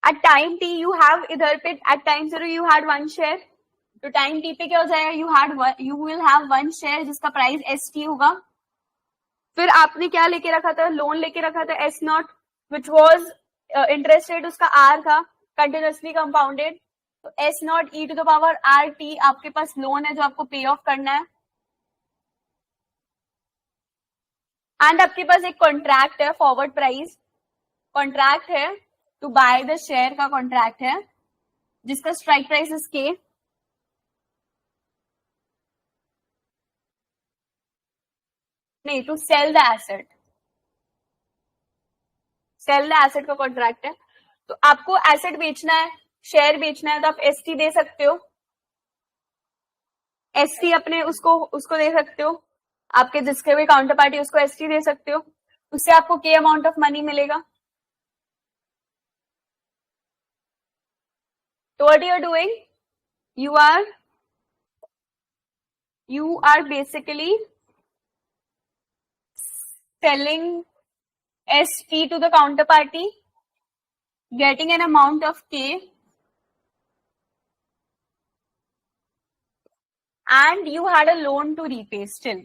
at time T you have, इधर पे at time 0 you had one share, तो टाइम टी पे क्या हो जाएगा? You will have one share जिसका प्राइस एस टी होगा। फिर आपने क्या लेके रखा था? लोन लेके रखा था S naught, which was interest rate उसका आर था, कंटिन्यूसली कंपाउंडेड। तो S naught E to the power are t आपके पास लोन है जो आपको पे ऑफ करना है, एंड आपके पास एक कॉन्ट्रैक्ट है फॉरवर्ड प्राइस, कॉन्ट्रैक्ट है टू बाय द शेयर का कॉन्ट्रैक्ट है जिसका स्ट्राइक प्राइस इज के। नहीं, to sell the asset, sell the asset का कॉन्ट्रैक्ट है। तो आपको एसेट बेचना है, शेयर बेचना है, तो आप एस टी दे सकते हो, एस टी अपने उसको दे सकते हो, आपके जिसके भी काउंटर पार्टी उसको एस टी दे सकते हो, उससे आपको के अमाउंट ऑफ मनी मिलेगा। तो what you are doing, you are basically selling ST to the counterparty, getting an amount of K, and you had a loan to repay still.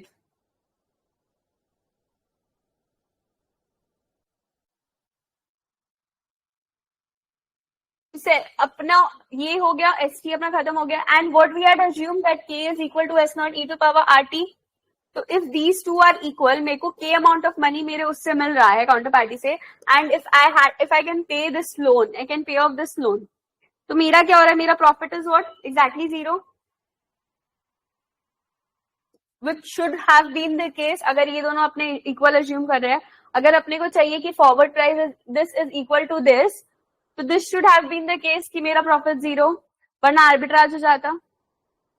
से अपना ये हो गया, एस टी अपना खत्म हो गया. And what we had assume that K is equal to S naught E to power R T. तो if these two are equal, मेरे को के अमाउंट ऑफ मनी मेरे उससे मिल रहा है काउंटर पार्टी से, and if I can pay this loan, I can pay off this loan, तो मेरा क्या हो रहा है, मेरा profit is what, exactly zero, which should have been the case अगर ये दोनों अपने इक्वल अज्यूम कर रहे हैं. अगर अपने को चाहिए कि forward price this is equal to this, तो this should have been the case कि मेरा प्रॉफिट जीरो, वरना आर्बिट्राज हो जाता.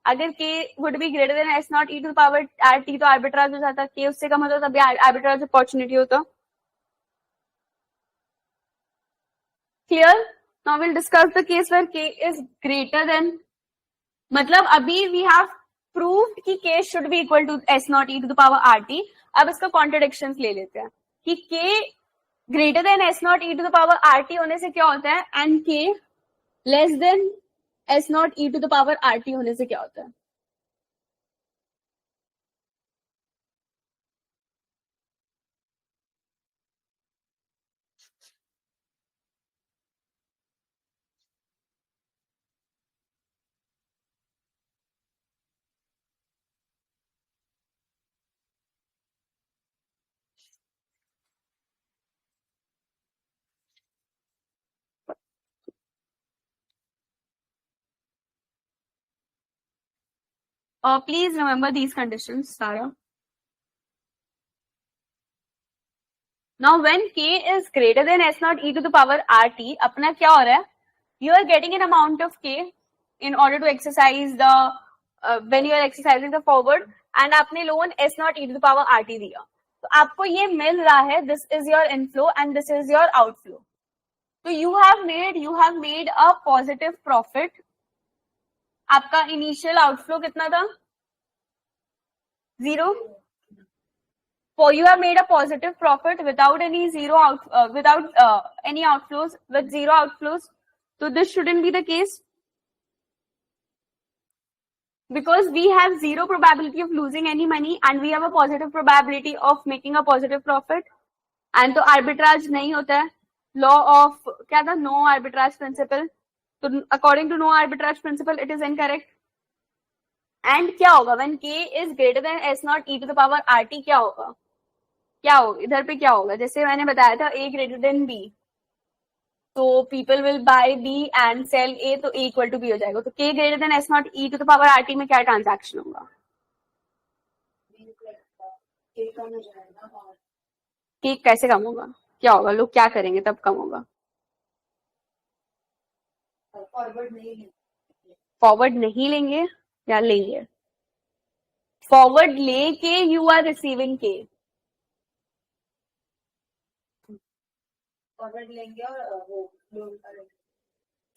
अगर K would be greater than S naught E to power R T, तो आर्बिट्राज हो जाता. के उससे कम होता तब आर्बिट्राज अपॉर्चुनिटी होता. Clear? Now will discuss the case where K is greater than, मतलब अभी वी हैव प्रूव्ड कि K should be equal to S naught E to the power are t. अब इसका कॉन्ट्रडिक्शंस ले लेते हैं कि K greater than S naught E to the power are t होने से क्या होता है, and K less than S naught E to the power are t होने से क्या होता है. Please remember these conditions, Sarah. Now, when k is greater than s naught e to the power rt, अपना क्या हो रहा है? You are getting an amount of k in order to exercise the when you are exercising the forward, and आपने loan s naught e to the power rt दिया, तो आपको ये मिल रहा है. This is your inflow and this is your outflow. So you have made a positive profit. आपका initial outflow कितना था? Zero. For you have made a positive profit without any any outflows, with zero outflows. So this shouldn't be the case, because we have zero probability of losing any money and we have a positive probability of making a positive profit. And तो arbitrage नहीं होता है. Law of क्या था? No arbitrage principle. तो according to no arbitrage principle, it is incorrect. And क्या होगा when k is greater than s naught e to the power rt? क्या होगा? क्या होगा इधर पे? क्या होगा? जैसे मैंने बताया था a greater than b, तो people will buy b and sell a, तो a equal to b हो जाएगा. तो k greater than s naught e to the power rt में क्या ट्रांजैक्शन होगा? k कैसे कम होगा? क्या होगा? लोग क्या करेंगे तब कम होगा? फॉरवर्ड नहीं लेंगे या लेंगे? फॉरवर्ड लेके यू आर रिसीविंग के. फॉरवर्ड लेंगे और वो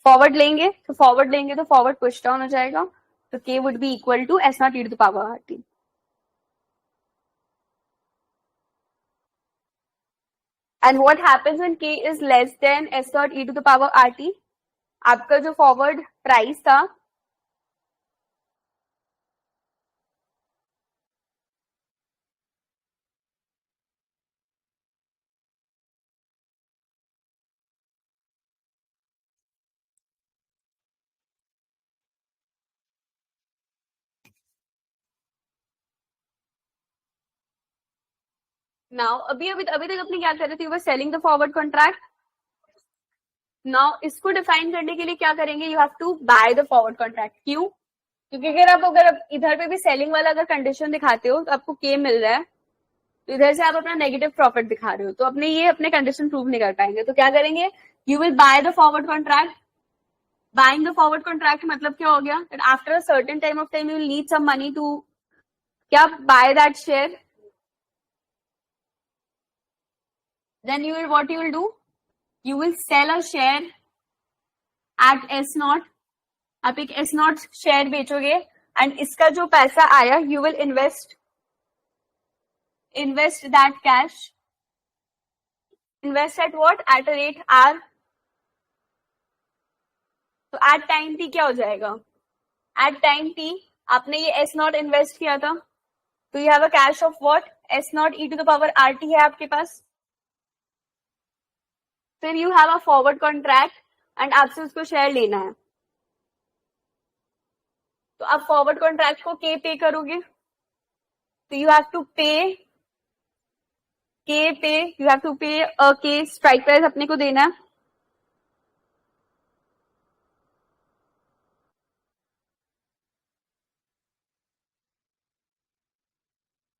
फॉरवर्ड लेंगे तो फॉरवर्ड पुश डाउन हो जाएगा. तो K would be equal to S naught E to the power are T. And what happens when K is less than S naught E to the power are T? आपका जो forward price था, now अभी तक अपने क्या कर रहे थे? Selling the forward contract. Now इसको डिफाइन करने के लिए क्या करेंगे? You have to buy the forward contract. क्यों? क्योंकि अगर आप इधर पे भी सेलिंग वाला अगर कंडीशन दिखाते हो तो आपको के मिल रहा है, तो इधर से आप अपना नेगेटिव प्रॉफिट दिखा रहे हो, तो अपने ये अपने कंडीशन प्रूव नहीं कर पाएंगे. तो क्या करेंगे? You will buy the forward contract. Buying the forward contract मतलब क्या हो गया? That after a certain time of time you will need some money to क्या buy that share. Then you will do? You will sell a share at S naught. आप एक S naught share बेचोगे and इसका जो पैसा आया, you will invest that cash. Invest at what? At a rate R. तो at time t क्या हो जाएगा? At time t आपने ये एस नॉट इन्वेस्ट किया था, तो you have a cash of what, S naught E to the power are t है आपके पास. फिर you have a forward contract and आपसे उसको शेयर लेना है, तो आप फॉरवर्ड कॉन्ट्रैक्ट को के पे करोगे, तो यू हैव टू पे यू हैव टू पे के स्ट्राइक प्राइस अपने को देना है.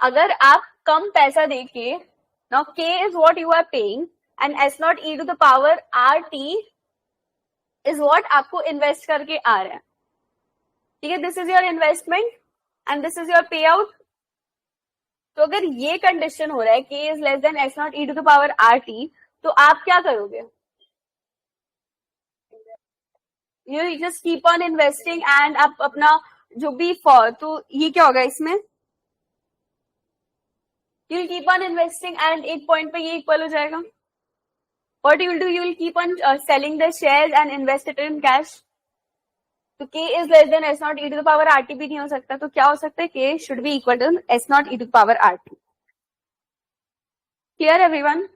अगर आप कम पैसा देके, now K is what you are paying and S naught E to the power are t is what आपको इन्वेस्ट करके आ रहा है. ठीक है, this is your investment and this is your payout. तो अगर ये कंडीशन हो रहा है K is less than S naught E to the power R T, तो आप क्या करोगे? You just keep on investing and आप अपना जो भी फॉर, तो ये क्या होगा इसमें, you will keep on investing and एक पॉइंट पे ये इक्वल हो जाएगा. What you will do, you will keep on selling the shares and invest it in cash. तो k is less than s naught e to the power rt भी नहीं हो सकता, तो क्या हो सकता है, k should be equal to s naught e to the power rt. Clear everyone?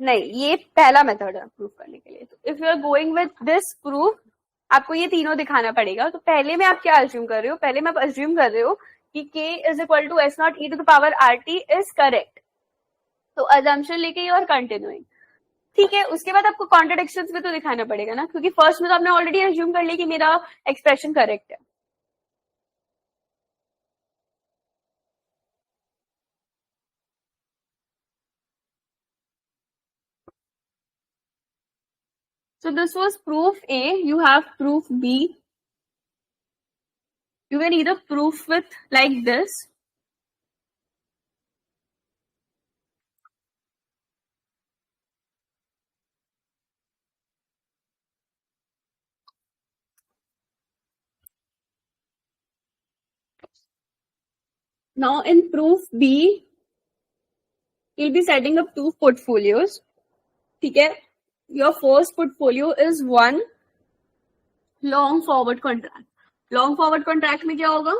नहीं, ये पहला मेथड है प्रूफ करने के लिए. तो if you are going with this proof, आपको ये तीनों दिखाना पड़ेगा. तो पहले में आप क्या अज्यूम कर रहे हो, पहले में आप अज्यूम कर रहे हो कि k is equal to S naught E to the power are t is correct. तो अजम्पशन लेके यू आर कंटिन्यूइंग. ठीक है, उसके बाद आपको कॉन्ट्रडिक्शंस भी तो दिखाना पड़ेगा ना, क्योंकि फर्स्ट में तो आपने ऑलरेडी अज्यूम कर लिया कि मेरा एक्सप्रेशन करेक्ट है. So this was proof A. You have proof B. You can either proof with like this. Now in proof B, you'll be setting up two portfolios. ठीक है, your first portfolio is one long forward contract. Long forward contract में क्या होगा?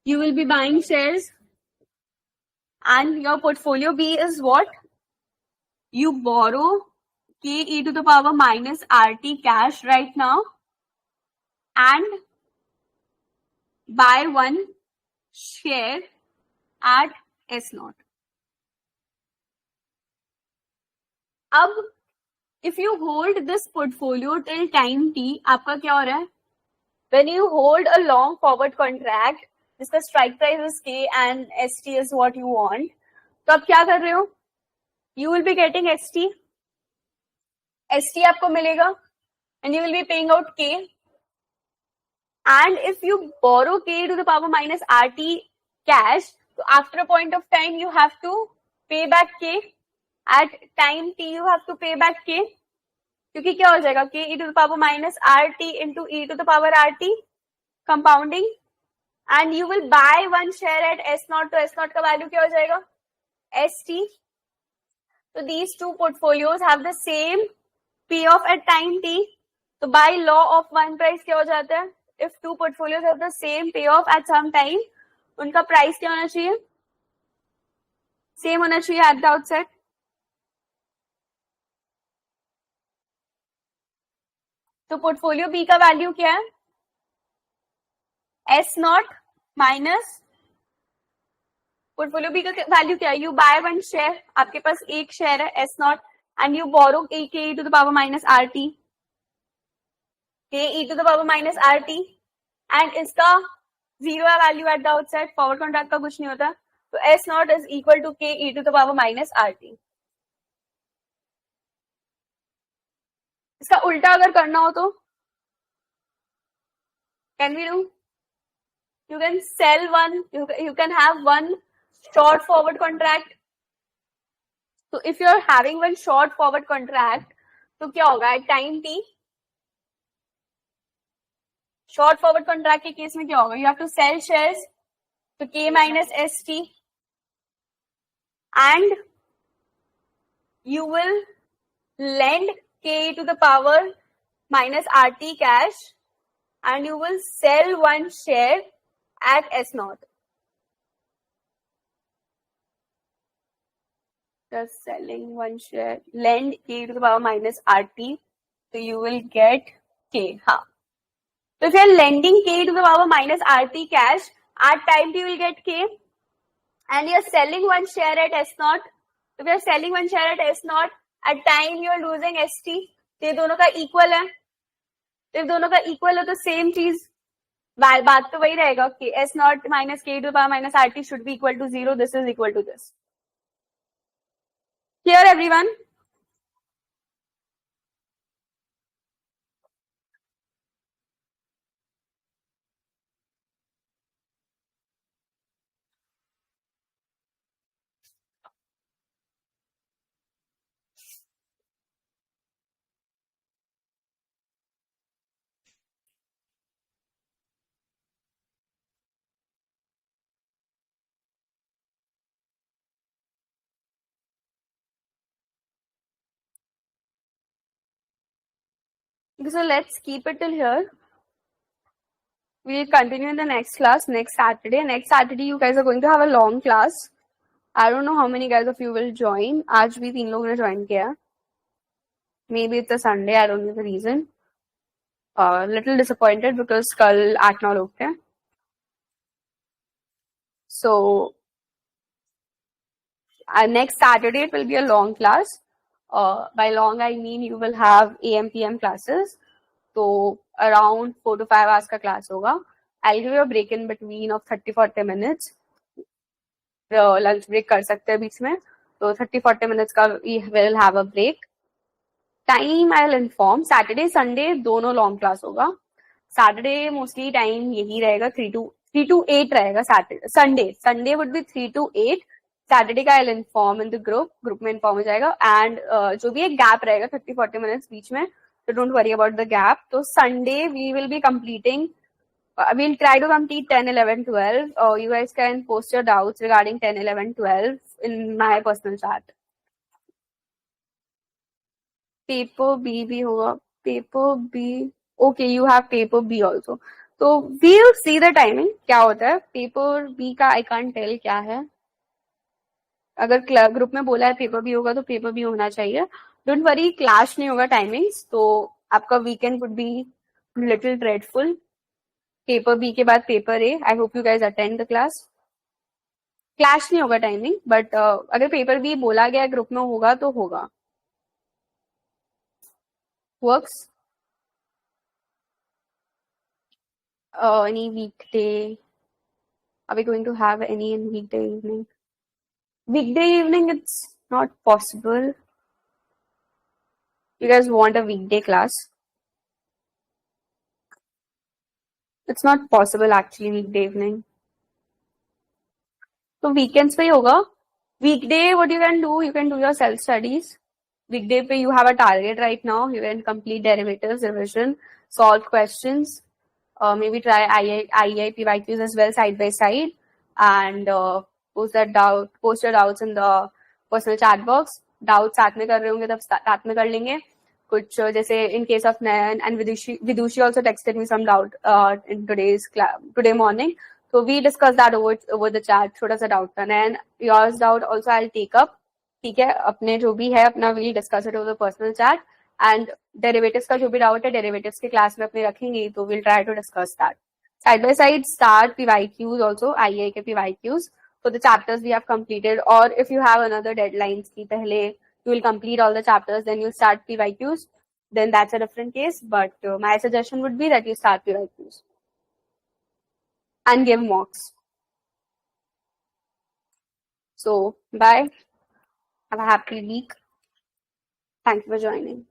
You will be buying shares and your portfolio B is what? You borrow k e to the power minus rt cash right now and buy one share at S naught. अब if you hold this portfolio till time t, आपका क्या हो रहा है? When you hold a long forward contract, जिसका strike price is k and st is what you want, तो आप क्या कर रहे हो? You will be getting st आपको मिलेगा and you will be paying out k. And if you borrow k to the power minus rt cash, so after a point of time you have to pay back k. At time t you have to pay back k. क्योंकि क्या हो जाएगा, k e to the power minus rt into e to the power rt compounding, and you will buy one share at s naught. तो s naught का value क्या हो जाएगा, st. So these two portfolios have the same payoff at time t. तो by law of one price क्या हो जाता है, if two portfolios have the same payoff at some time, उनका प्राइस क्या होना चाहिए, सेम होना चाहिए at the outset. तो पोर्टफोलियो बी का वैल्यू क्या है, S naught minus, portfolio B का वैल्यू क्या है, यू बाय वन शेयर, आपके पास एक शेयर है S naught, and you borrow K E to the power minus R T, K E to the power minus R T, and इसका zero है value at the outside. Forward contract का कुछ नहीं होता. तो S naught is equal to K E to the power minus R T. इसका उल्टा अगर करना हो तो can we do, you can sell one, you can have one short forward contract. So if you're having one short forward contract, तो क्या होगा at time t, short forward contract के केस में क्या होगा, you have to sell shares, तो k minus st, and you will lend k to the power minus rt cash and you will sell one share at S naught. Just selling one share, lend k to the power minus RT, so you will get k. हाँ. So if you are lending k to the power minus RT cash, at time t you will get k, and you are selling one share at S naught. If you are selling one share at S naught, at time you are losing ST. ये दोनों का equal है. if दोनों का equal है तो same चीज, बात तो वही रहेगा कि S naught minus k to the power minus RT should be equal to 0. This is equal to this. Clear, everyone? So let's keep it till here. We'll continue in the next class next Saturday. Next Saturday, you guys are going to have a long class. I don't know how many guys of you will join. आज भी 3 लोगों ने join किया. Maybe it's a Sunday. I don't know the reason. Little disappointed because कल 8-9 लोग थे. So next Saturday it will be a long class. By long I mean you will have AM PM classes. So around 4 to 5 hours का class होगा. I'll give you a break in between of 30-40 minutes. Lunch break कर सकते हैं बीच में. So 30-40 minutes का we will have a break. Time I'll inform. Saturday Sunday दोनों long class होगा. Saturday mostly time यही रहेगा 3 to 8 रहेगा. Sunday would be 3 to 8. Saturday का I'll inform in the group में inform हो जाएगा, and जो भी एक gap रहेगा 30-40 minutes बीच में, so don't worry about the gap. So Sunday we will be completing, we'll try to complete 10, 11, 12. You guys can post your doubts regarding 10, 11, 12 in my personal chat. Paper B भी होगा. Paper B. Okay, you have paper B also. So we'll see the timing क्या होता है. Paper B का I can't tell क्या है. अगर group में बोला है पेपर भी होगा तो पेपर भी होना चाहिए. डोंट वरी, क्लैश नहीं होगा टाइमिंग्स, तो आपका weekend would be little dreadful. Paper B के बाद paper A. I hope you guys attend the class. Clash नहीं होगा टाइमिंग, बट अगर पेपर बी बोला गया ग्रुप में होगा तो होगा. Works. Any weekday? Are we going to have any in weekday evening? Weekday evening, it's not possible. You guys want a weekday class? It's not possible actually weekday evening. So weekends पे ही होगा. Weekday, what you can do your self studies. Weekday पे you have a target right now. You can complete derivatives, revision, solve questions, maybe try IEI PYQs as well side by side, and post your doubts in the personal chat box. Doubts साथ में कर रहे होंगे तब साथ में कर लेंगे. कुछ जैसे in case of Nayan and Vidushi also texted me some doubt in today morning. So we discussed that over the chat. थोड़ा सा doubt था. And yours doubt also I'll take up. ठीक है, अपने जो भी है अपना we'll discuss it over the personal chat. And derivatives का जो भी doubt है derivatives के class में अपने रखेंगे, तो we'll try to discuss that. Side by side start PYQs also, IEI के PYQs. So the chapters we have completed, or if you have another deadlines की पहले you will complete all the chapters, then you start PYQs, then that's a different case. But my suggestion would be that you start PYQs and give mocks. So bye. Have a happy week. Thank you for joining.